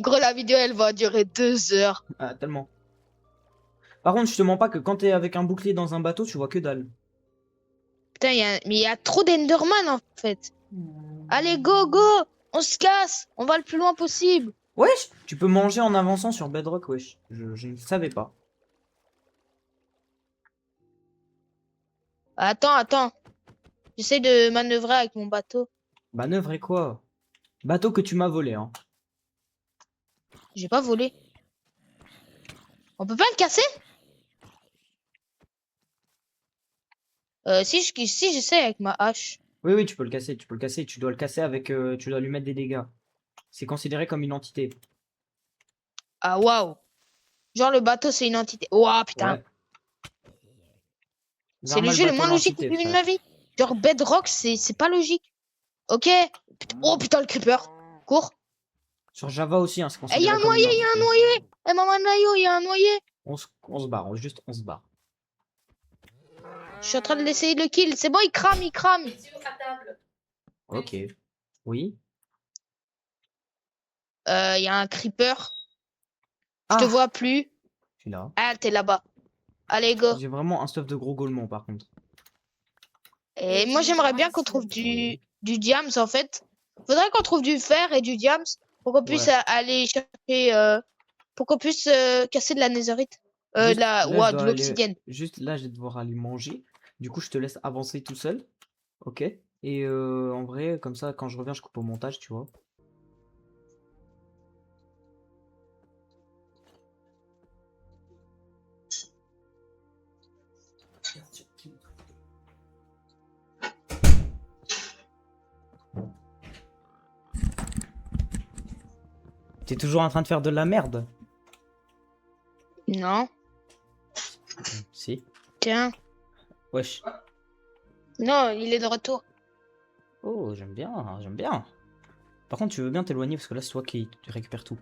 Gros, la vidéo, elle va durer 2 heures. Ah, tellement. Par contre, je te mens pas que quand t'es avec un bouclier dans un bateau, tu vois que dalle. Putain, mais il y a trop d'Enderman, en fait. Allez, go, go! On se casse! On va le plus loin possible! Wesh, tu peux manger en avançant sur Bedrock, wesh. Je ne savais pas. Attends, attends. J'essaie de manœuvrer avec mon bateau. Manœuvre et quoi? Bateau que tu m'as volé, hein. J'ai pas volé. On peut pas le casser? Si j'essaie avec ma hache. Oui, oui, tu peux le casser, tu peux le casser. Tu dois le casser avec... tu dois lui mettre des dégâts. C'est considéré comme une entité. Ah, waouh! Genre, le bateau, c'est une entité. Waouh, putain! Ouais. C'est le Zarma, jeu le bateau, moins logique que l'entité, j'ai vu de frère. ma vie. Genre, Bedrock, c'est pas logique. Ok. Oh putain, le creeper. Cours. Sur Java aussi, hein, c'est Eh, y a considéré un comme une noyé, y a un entité. noyé. Eh, maman Nayo, y a un noyé. On se barre, juste on se barre. Je suis en train de l'essayer de le kill. C'est bon, il crame, il crame. Ok. Oui. Y a un creeper. Je Ah, te vois plus. je suis là. Ah, t'es là-bas. Allez, go. J'ai vraiment un stuff de gros golemons par contre. Et moi, j'aimerais bien qu'on trouve du diams, en fait. Faudrait qu'on trouve du fer et du diams pour qu'on puisse Ouais. aller chercher, pour qu'on puisse casser de la netherite. Juste là, je Ouais, dois de aller... l'obsidienne. Juste là, je vais devoir aller manger. Du coup, je te laisse avancer tout seul. Ok. Et en vrai, comme ça, quand je reviens, je coupe au montage, tu vois. T'es toujours en train de faire de la merde? Non. Si. Tiens. Wesh. Non, il est de retour. Oh, j'aime bien, j'aime bien. Par contre, tu veux bien t'éloigner parce que là, c'est toi qui récupères tout.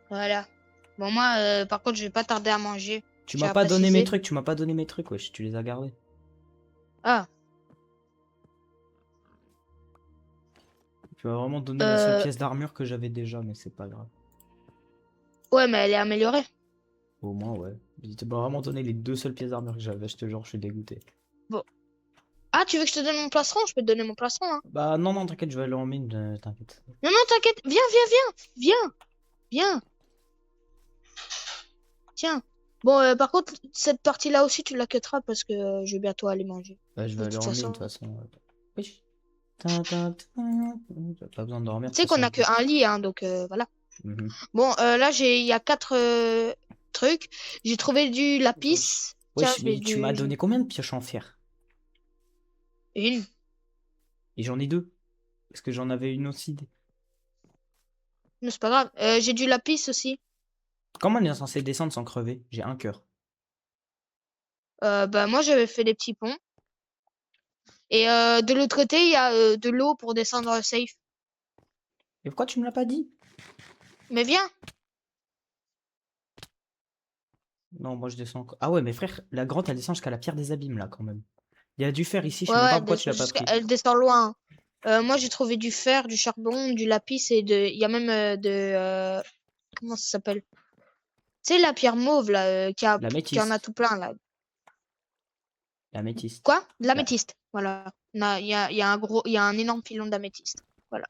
Voilà. Bon, moi, par contre, je vais pas tarder à manger. Tu J'ai m'as à pas donné mes préciser. trucs, tu m'as pas donné mes trucs, wesh. Tu les as gardés. Ah, Tu m'as vraiment donné la seule Euh, pièce d'armure que j'avais déjà, mais c'est pas grave. ouais, mais elle est améliorée. Au moins, ouais. Tu m'as vraiment donné les 2 seules pièces d'armure que j'avais, je te jure, je suis dégoûté. Bon. Ah, tu veux que je te donne mon plastron? Je peux te donner mon plastron, hein. Bah non, non, t'inquiète, je vais aller en mine, t'inquiète. Non, non, t'inquiète. Viens, viens, viens. Viens, viens. Tiens. Bon, par contre, cette partie-là aussi, tu la cutteras parce que je vais bientôt aller manger. Bah je vais De aller toute en mine, de toute façon. façon. Oui. T'as pas besoin de dormir, de Tu toute sais qu'on façon. a qu'un lit, hein, donc voilà. Mhm. Bon, là, il y a 4 trucs. J'ai trouvé du lapis. Tiens, Wesh, je vais mais tu m'as du... donné combien de pioches en fer? Une. Et j'en ai 2. Parce que j'en avais une aussi. Mais c'est pas grave. J'ai du lapis aussi. Comment on est censé descendre sans crever? J'ai un cœur. Bah, moi, j'avais fait des petits ponts. Et de l'autre côté, il y a de l'eau pour descendre safe. Et pourquoi tu me l'as pas dit? Mais viens. Non, moi je descends encore. Ah ouais, mais frère, la grotte elle descend jusqu'à la pierre des abîmes là quand même. Il y a du fer ici, je Ouais, sais même ouais, pas pourquoi tu l'as pas pris. elle descend loin. Moi, j'ai trouvé du fer, du charbon, du lapis et de... Il y a même comment ça s'appelle? Tu sais, la pierre mauve, là, La qui en a métiste. tout plein, là. La métiste. Quoi? De La- l'améthyste. Voilà. Il y a un gros... Il y a un énorme filon d'améthyste. Voilà.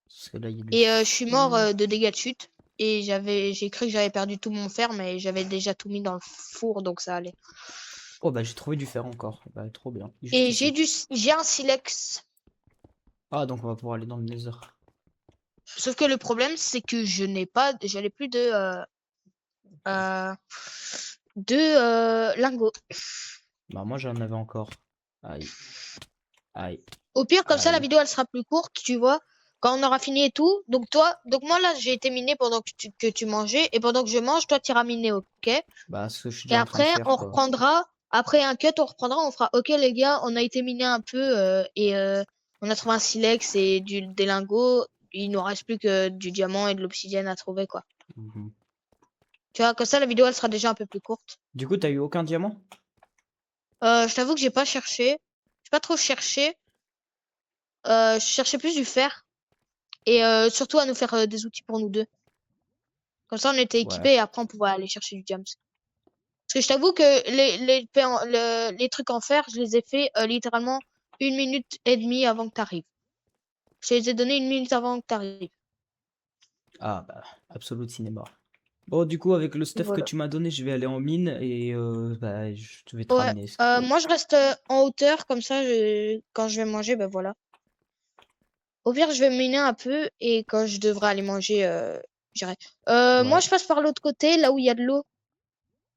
Parce que là, il y a du Et je suis mort fer. de dégâts de chute. Et j'ai cru que j'avais perdu tout mon fer, mais j'avais déjà tout mis dans le four, donc ça allait. Oh bah j'ai trouvé du fer encore. Bah trop bien. Juste Et ici. j'ai un silex. Ah donc on va pouvoir aller dans le nether. Sauf que le problème, c'est que j'avais plus euh, de lingots. Bah moi j'en avais encore. Aïe. Aïe. Au pire, comme ça, la Aïe. vidéo, elle sera plus courte, tu vois. Quand on aura fini et tout. Donc moi, là, j'ai été miné pendant que tu mangeais. Et pendant que je mange, toi, tu iras miner, ok? Bah ce que je suis Et déjà en train de après, faire on quoi. reprendra. Après un cut, on reprendra. On fera, ok, les gars, on a été miné un peu. Et on a trouvé un silex et des lingots. Il nous reste plus que du diamant et de l'obsidienne à trouver, quoi. Mhm. Tu vois, comme ça, la vidéo, elle sera déjà un peu plus courte. Du coup t'as eu aucun diamant? Je t'avoue que j'ai pas cherché. J'ai pas trop cherché. Je cherchais plus du fer. Et surtout à nous faire des outils pour nous deux. Comme ça, on était Ouais. équipés et après, on pouvait aller chercher du diams. Parce que je t'avoue que les trucs en fer, je les ai fait littéralement 1 minute et demie avant que t'arrives. Je les ai donnés 1 minute avant que t'arrives. Ah bah Absolute Cinéma. Bon du coup avec le stuff que Voilà. tu m'as donné je vais aller en mine et bah je vais te Ouais. ramener ce qu'il faut. Moi, je reste en hauteur. Comme ça, quand je vais manger, ben voilà. Au pire, je vais miner un peu et quand je devrais aller manger, j'irai. Moi, Ouais. je passe par l'autre côté, là où il y a de l'eau,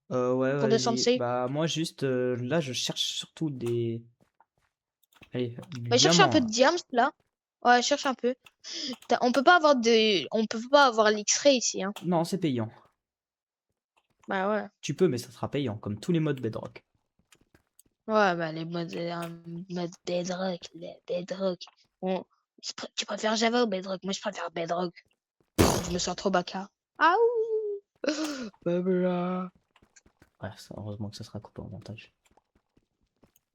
Ouais pour descendre vas-y. safe. Bah moi juste là je cherche surtout des. Allez, du Ouais, cherche un peu diamant de là. diams, là. Ouais, cherche un peu. On peut pas avoir l'X-ray ici, hein. Non c'est payant. Bah ouais. Tu peux mais ça sera payant comme tous les modes Bedrock. Ouais, bah modes Bedrock, les Bedrock. Bon, tu préfères Java ou Bedrock? Moi, je préfère Bedrock. Je me sens trop bacard. Ah ouh. Blabla. Ouais, heureusement que ça sera coupé en montage.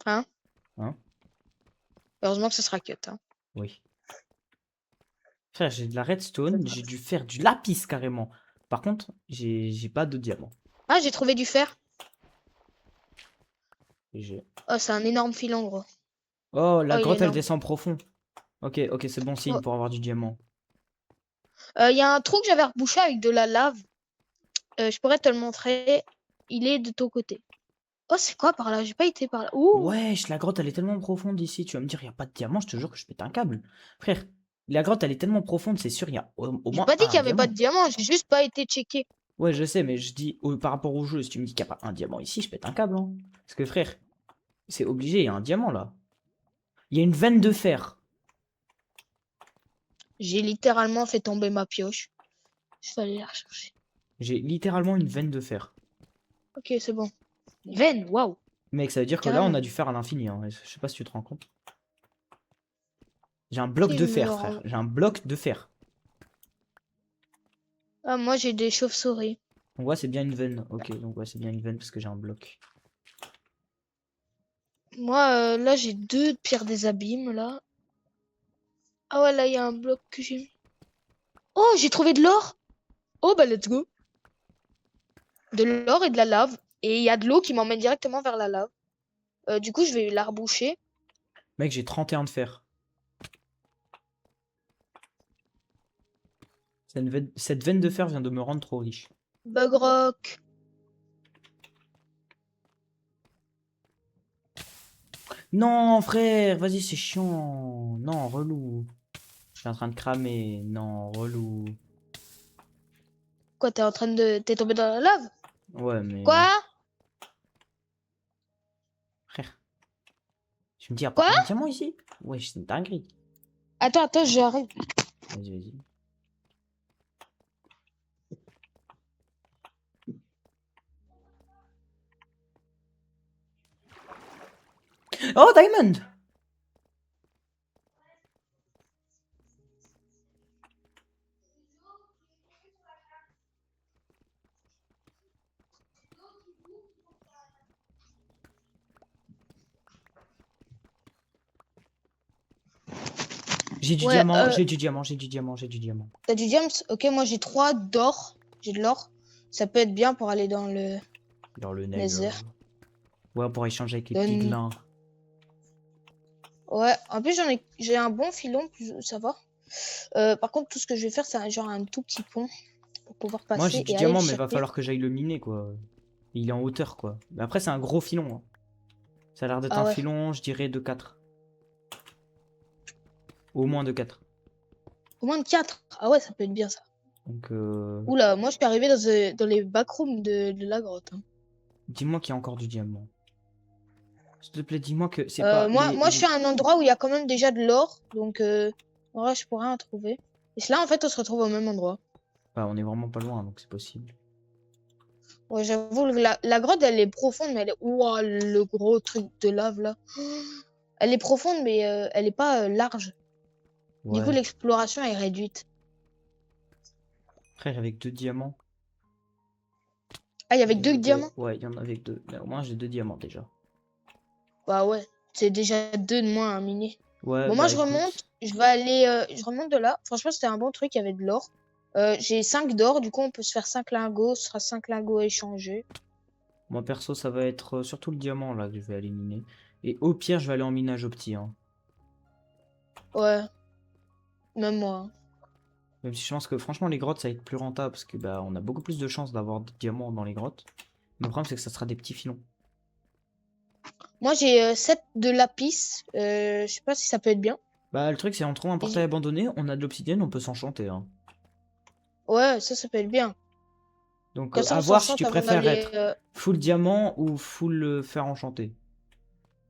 Hein? Hein? Heureusement que ce sera cut, hein. Oui. Frère, j'ai de la C'est redstone, pas- j'ai dû faire du lapis carrément. Par contre, j'ai pas de diamant. Ah, j'ai trouvé du fer. Et j'ai- Oh, c'est un énorme filon, gros. Oh, Oh, la il est grotte, elle énorme. descend profond. Ok, ok, c'est bon signe Oh. pour avoir du diamant. Il y a un trou que j'avais rebouché avec de la lave. Je pourrais te le montrer. Il est de ton côté. Oh, c'est quoi par là? J'ai pas été par là. Ouh! Wesh, la grotte, elle est tellement profonde ici. Tu vas me dire, il n'y a pas de diamant, je te jure que je pète un câble. Frère, la grotte, elle est tellement profonde, c'est sûr, il y a au J'ai moins pas dit qu'il y un avait pas de diamant. diamant, j'ai juste pas été checké. Ouais, je sais, mais je dis, par rapport au jeu, si tu me dis qu'il n'y a pas un diamant ici, je pète un câble. Hein. Parce que frère, c'est obligé, il y a un diamant là. Il y a une veine de fer. J'ai littéralement fait tomber ma pioche. Je vais aller la rechercher. J'ai littéralement une veine de fer. Ok, c'est bon. Veine, waouh, Mec, ça veut dire que là, on carrément. a dû faire à l'infini. Hein. Je sais pas si tu te rends compte. J'ai un bloc Si, de me fer, le frère. rend- J'ai un bloc de fer. Ah, moi j'ai des chauves-souris. Donc ouais, c'est bien une veine. Ok, donc ouais, c'est bien une veine parce que j'ai un bloc. Moi, là, j'ai deux pierres des abîmes, là. Ah ouais, là, il y a un bloc que j'ai mis. Oh, j'ai trouvé de l'or. Oh, bah, let's go. De l'or et de la lave. Et il y a de l'eau qui m'emmène directement vers la lave. Du coup, je vais la reboucher. Mec, j'ai 31 de fer. Cette veine de fer vient de me rendre trop riche. Bug rock. Non, frère, vas-y, c'est chiant. Non, relou. Je suis en train de cramer. Non, relou. Quoi, t'es tombé dans la lave? Ouais, mais... Quoi? Frère, tu me dis, y a pas Quoi? un diamant ici? Ouais, c'est une dinguerie. Attends, j'arrive. Vas-y, vas-y. Oh, diamond! J'ai du Ouais, diamant, j'ai du diamant, j'ai du diamant, j'ai du diamant. t'as du diams? Ok, moi j'ai 3 d'or. J'ai de l'or. Ça peut être bien pour aller dans le Dans le nether. nether. Ouais, pour échanger avec les Donne- piglins. Ouais, en plus j'ai un bon filon, ça va. Par contre, tout ce que je vais faire, c'est genre un tout petit pont pour pouvoir Moi, j'ai passer du et aller le diamant, mais va chercher. falloir que j'aille le miner, quoi. Il est en hauteur, quoi. Mais après, c'est un gros filon, hein. Ça a l'air d'être Ah un ouais. filon, je dirais, de 4. Au moins de 4. Au moins de 4. Ah ouais, ça peut être bien ça. Donc, Oula, moi je suis arrivé dans les backrooms de la grotte, hein. dis-moi qu'il y a encore du diamant. S'il te plaît, dis-moi que c'est pas Moi je suis à un endroit où il y a quand même déjà de l'or. Donc, en vrai, je pourrais en trouver. Et là, en fait, on se retrouve au même endroit. Bah, on est vraiment pas loin, donc c'est possible. Ouais, j'avoue, la grotte, elle est profonde, mais elle est... Ouah, le gros truc de lave, là. Elle est profonde, mais elle est pas large. Du coup, Ouais. l'exploration est réduite. Frère, avec 2 diamants. Ah, il y avait 2 diamants? Ouais, il y en avait 2. Mais au moins, j'ai 2 diamants déjà. Bah ouais, c'est déjà 2 de moins à miner. Ouais, Bon, moi, bah je remonte. écoute. Je vais aller... je remonte de là. Franchement, c'était un bon truc, il y avait de l'or. J'ai 5 d'or, du coup, on peut se faire 5 lingots. Ce sera 5 lingots échangés. Moi, perso, ça va être surtout le diamant, là, que je vais aller miner. Et au pire, je vais aller en minage au petit, hein. Ouais, même moi, hein. Même si je pense que, franchement, les grottes, ça va être plus rentable. Parce que, bah, on a beaucoup plus de chances d'avoir des diamants dans les grottes. Mais le problème, c'est que ça sera des petits filons. Moi, j'ai 7 de lapis. Je sais pas si ça peut être bien. Bah, le truc, c'est en trouvant un portail abandonné, on a de l'obsidienne, on peut s'enchanter, hein. Ouais, ça peut être bien. Donc, Comme ça, à on voir si tu s'enchante avant préfères d'aller. être full diamant ou full fer enchanté.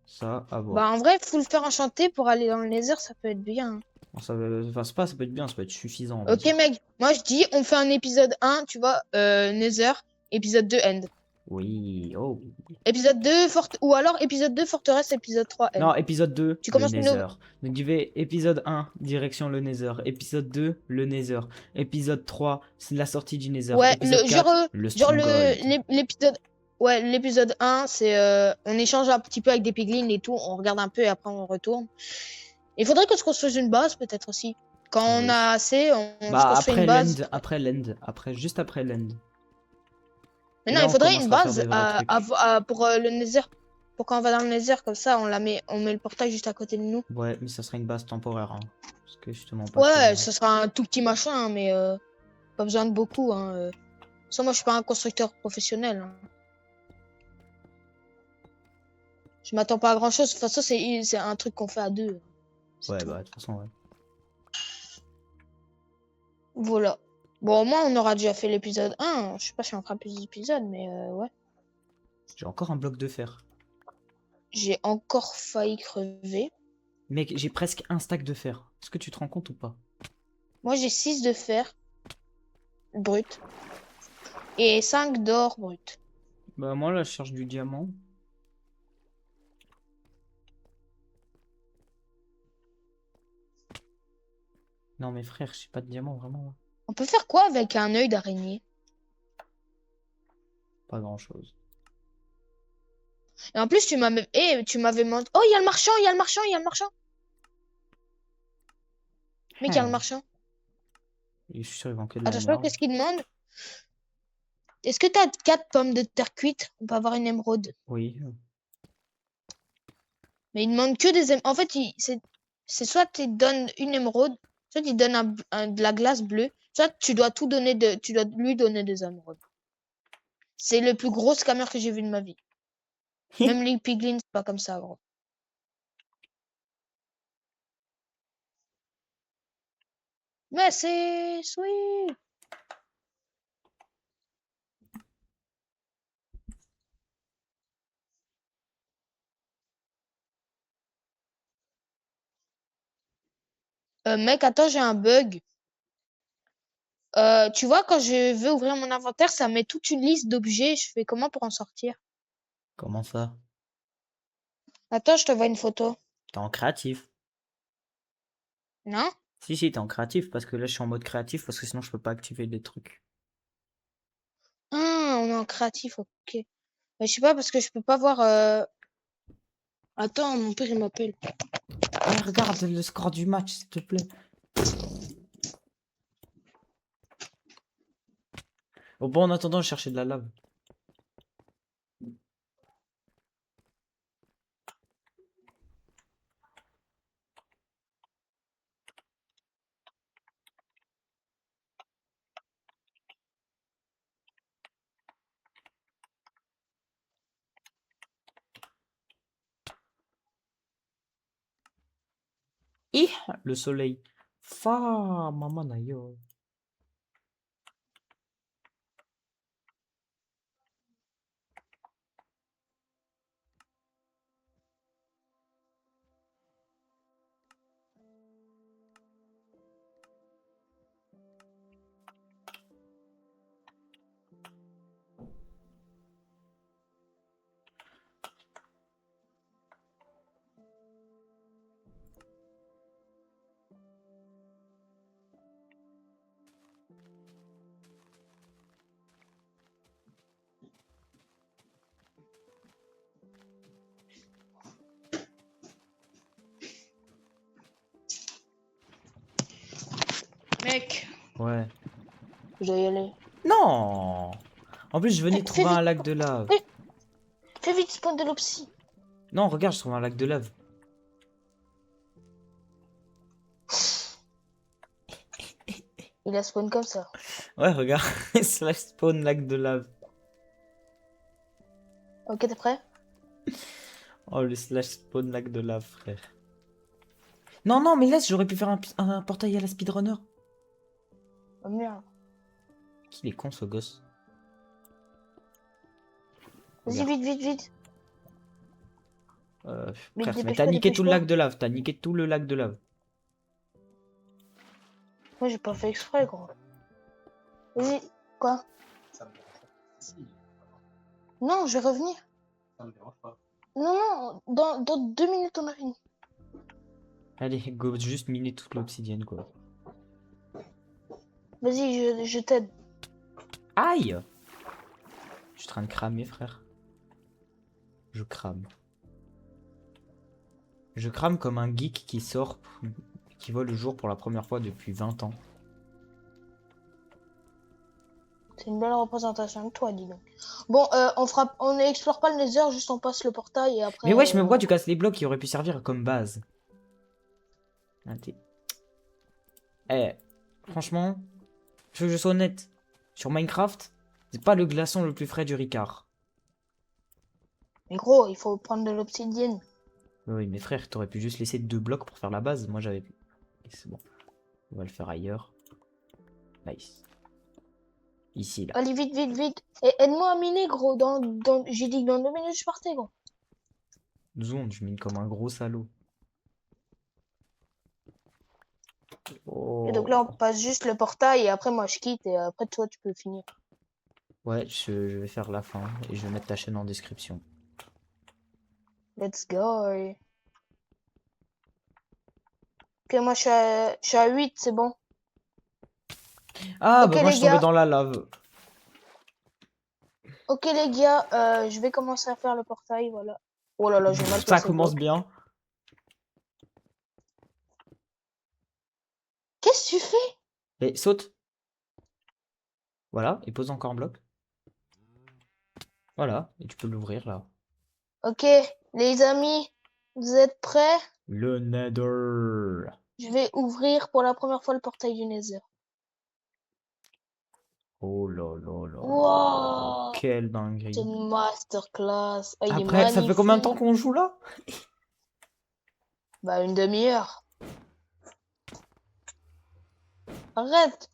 Ça, à Bah, voir. en vrai, faut le faire enchanter pour aller dans le nether, ça peut être bien, hein. Bon, enfin, c'est pas, ça peut être bien, ça peut être suffisant, on va Ok, dire. mec, moi je dis, on fait un épisode 1, tu vois, nether, épisode 2, end. Oui, oh. Épisode 2, ou alors épisode 2, forteresse, épisode 3, end. Non, épisode 2, Tu le commences une Nether. nouvelle. Donc, tu fais épisode 1, direction le Nether. Épisode 2, le Nether. Épisode 3, c'est la sortie du Nether. Ouais, Épisode 4, le Stronghold. l'épisode. Ouais, l'épisode 1, c'est. On échange un petit peu avec des piglins et tout, on regarde un peu et après on retourne. Il faudrait qu'on se construise une base, peut-être aussi. Quand on Oui. a assez, on se Bah, construit une base. juste après l'end. Mais Et non, là, il on faudrait une commencera à faire base des vrais trucs. pour le nether. Pour quand on va dans le nether, comme ça, on met le portail juste à côté de nous. Ouais, mais ça sera une base temporaire, hein. Parce que justement, pas Ouais, que... ce sera un tout petit machin, hein, mais pas besoin de beaucoup, hein. Ça, moi, je suis pas un constructeur professionnel, hein. Je m'attends pas à grand chose. De toute façon, c'est un truc qu'on fait à deux. C'est Ouais, tout. bah, de toute façon, ouais. Voilà. Bon, au moins, on aura déjà fait l'épisode 1. Je sais pas si on fera plus d'épisodes, mais ouais. J'ai encore un bloc de fer. J'ai encore failli crever. Mec, j'ai presque un stack de fer. Est-ce que tu te rends compte ou pas? Moi, j'ai 6 de fer brut et 5 d'or brut. Bah, moi, là, je cherche du diamant. Non, mais frère, j'ai pas de diamant, vraiment. On peut faire quoi avec un œil d'araignée? Pas grand-chose. Et en plus, tu m'avais menti. Oh, il y a le marchand, il y a le marchand, il y a le marchand. Mec, il y a le marchand. Je suis sûr, ils vendent que de la Attention, merde. qu'est-ce qu'il demande? Est-ce que t'as 4 pommes de terre cuites? On peut avoir une émeraude. Oui. Mais il demande que des émeraudes. En fait, c'est soit tu donnes une émeraude, soit il donne de la glace bleue, soit tu dois tu dois lui donner des émeraudes. C'est le plus gros scammer que j'ai vu de ma vie. Même les piglins, c'est pas comme ça, gros. Mais c'est sweet. Mec, attends, j'ai un bug. Tu vois, quand je veux ouvrir mon inventaire, ça met toute une liste d'objets. Je fais comment pour en sortir? Comment ça? Attends, je te vois une photo. T'es en créatif. Non? Si, t'es en créatif parce que là, je suis en mode créatif parce que sinon, je peux pas activer des trucs. Ah, on est en créatif, ok. Mais je sais pas parce que je peux pas voir. Attends, mon père il m'appelle. Eh, regarde le score du match, s'il te plaît. Bon, en attendant, je cherchais de la lave. Ih, le soleil. Fa, maman na yo. Mec, Ouais. je dois y aller. Non! En plus, je venais de Fais trouver vite, un lac de lave. fais, fais vite, spawn de l'opsie. Non, regarde, je trouve un lac de lave. Il a spawn comme ça. Ouais, regarde. Slash spawn lac de lave. Ok, t'es prêt? Oh, le slash spawn lac de lave, frère. Non, non, mais laisse, j'aurais pu faire un portail à la speedrunner. Oh merde. Qu'il est con, ce gosse. Vas-y, Regarde. vite, vite, vite. Vite, Frère, mais t'as dépêche-toi, niqué tout le dépêche-toi. lac de lave. T'as niqué tout le lac de lave. Moi, j'ai pas fait exprès, gros. Vas-y, quoi? Ça me dérange pas. Si, Non, je vais revenir. ça me dérange pas. Non, non, dans 2 minutes, on a fini. Allez, go, juste miner toute l'obsidienne, quoi. Vas-y, je t'aide. Aïe! Je suis en train de cramer, frère. Je crame. Je crame comme un geek qui sort, qui voit le jour pour la première fois depuis 20 ans. C'est une belle représentation de toi, dis donc. Bon, on n'explore pas le Nether, juste on passe le portail et après. Mais wesh, mais pourquoi tu casses les blocs qui auraient pu servir comme base? Ah, eh, franchement, je veux que je sois honnête. Sur Minecraft, c'est pas le glaçon le plus frais du Ricard. Mais gros, il faut prendre de l'obsidienne. Oui, mais frère, t'aurais pu juste laisser 2 blocs pour faire la base. Moi, j'avais... C'est bon. On va le faire ailleurs. Nice. Ici, là. Allez, vite, vite, vite. Et aide-moi à miner, gros. J'ai dit que dans 2 minutes, je partais, gros. 2 secondes, je mine comme un gros salaud. Et donc là, on Oh. passe juste le portail et après, moi, je quitte et après, toi, tu peux finir. Ouais, je vais faire la fin et je vais mettre ta chaîne en description. Let's go. Ok, moi, je suis à 8, c'est bon. Ah, Ok, bah moi, les je suis tombé gars. dans la lave. Ok, les gars, je vais commencer à faire le portail, voilà. Oh là là, j'ai mal Ça placé le commence bloc. bien. Et saute. Voilà, et pose encore un bloc. Voilà, et tu peux l'ouvrir là. Ok, les amis, vous êtes prêts? Le Nether. Je vais ouvrir pour la première fois le portail du Nether. Oh là là là là. Wow, Quelle c'est dinguerie. une masterclass. Oh, il est Après, ça fait combien de temps magnifique. qu'on joue là? Bah, une demi-heure. Arrête,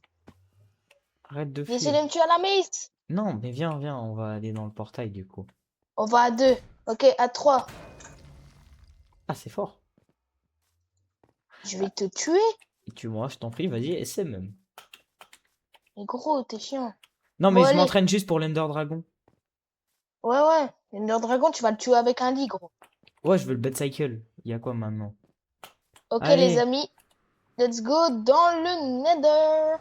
Arrête de j'essaie fuir. de me tuer à la mace. Non, mais viens, viens, on va aller dans le portail du coup. On va à 2. Ok, à 3. Ah, c'est fort. Je vais te tuer. Et tu moi, je t'en prie, vas-y, essaie même. Mais gros, t'es chiant. Non, Bon, mais je allez. m'entraîne juste pour l'Ender Dragon. Ouais, ouais. Ender Dragon, tu vas le tuer avec un lit, gros. Ouais, je veux le Bed Cycle. Il y a quoi maintenant? Ok, les Allez. amis. Let's go dans le Nether.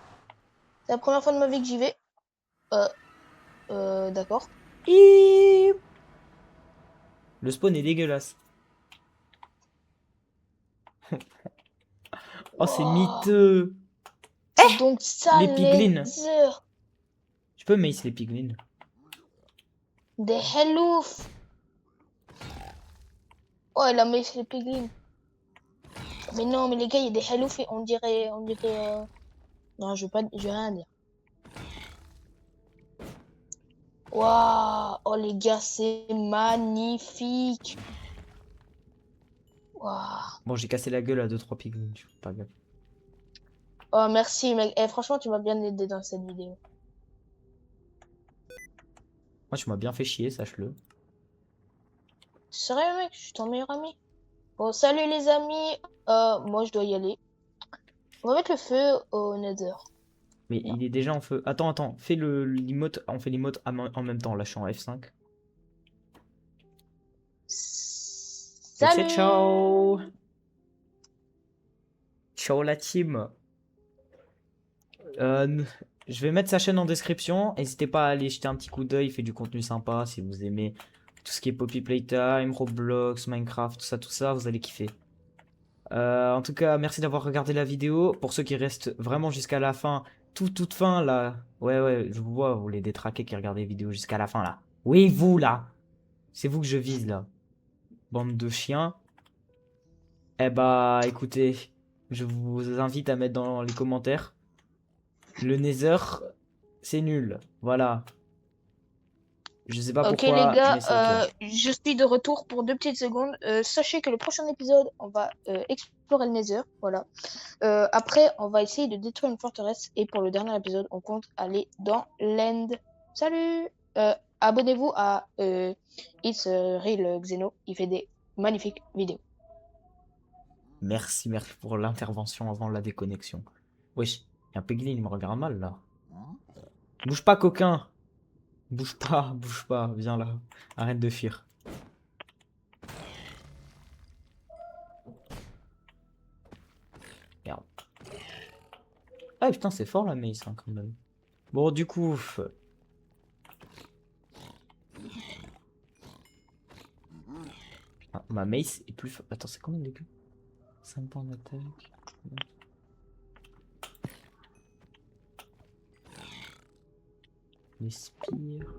C'est la première fois de ma vie que j'y vais. D'accord. Hip. Le spawn est dégueulasse. Oh, c'est Wow. miteux. C'est donc ça, Les piglins. Nether. Je peux mace les piglins. Des hellouf. Oh, il a mis les piglins. Mais non, mais les gars, il y a des hellouf et on dirait. Non, je vais rien dire. Waouh. Oh, les gars, c'est magnifique. Waouh. Bon, j'ai cassé la gueule à 2-3 piglins. Je fais pas gaffe. Oh, merci, mec. Eh, franchement, tu m'as bien aidé dans cette vidéo. Moi, tu m'as bien fait chier, sache-le. Sérieux, mec, je suis ton meilleur ami. Bon, salut les amis. Moi, je dois y aller. On va mettre le feu au Nether. Mais Non. il est déjà en feu. Attends, attends. Fais le l'emote. On fait l'emote en même temps. Là, je suis en F5. Et c'est Salut! ciao! Ciao la team! Euh, je vais mettre sa chaîne en description. N'hésitez pas à aller jeter un petit coup d'œil. Il fait du contenu sympa. Si vous aimez tout ce qui est Poppy Playtime, Roblox, Minecraft, tout ça, vous allez kiffer. En tout cas, merci d'avoir regardé la vidéo. Pour ceux qui restent vraiment jusqu'à la fin, toute fin là. Ouais, ouais, je vous vois, vous les détraqués qui regardent les vidéos jusqu'à la fin là. Oui, vous là! C'est vous que je vise là. Bande de chiens. Eh bah, écoutez, je vous invite à mettre dans les commentaires. Le Nether, c'est nul. Voilà. Je sais pas Ok les pourquoi, gars, mais c'est ok. je suis de retour pour 2 petites secondes. Sachez que le prochain épisode, on va explorer le Nether, voilà. Après, on va essayer de détruire une forteresse et pour le dernier épisode, on compte aller dans l'End. Salut! Abonnez-vous à It's Real Xeno, il fait des magnifiques vidéos. Merci, merci pour l'intervention avant la déconnexion. Wesh, y a un Peglin, il me regarde mal là. Bouge pas, coquin! Bouge pas, viens là. Arrête de fuir. Merde. Ah putain, c'est fort la mace hein, quand même. Bon, du coup. Ah, ma mace est plus. Attends, c'est combien de dégâts? 5 points d'attaque. Les spires.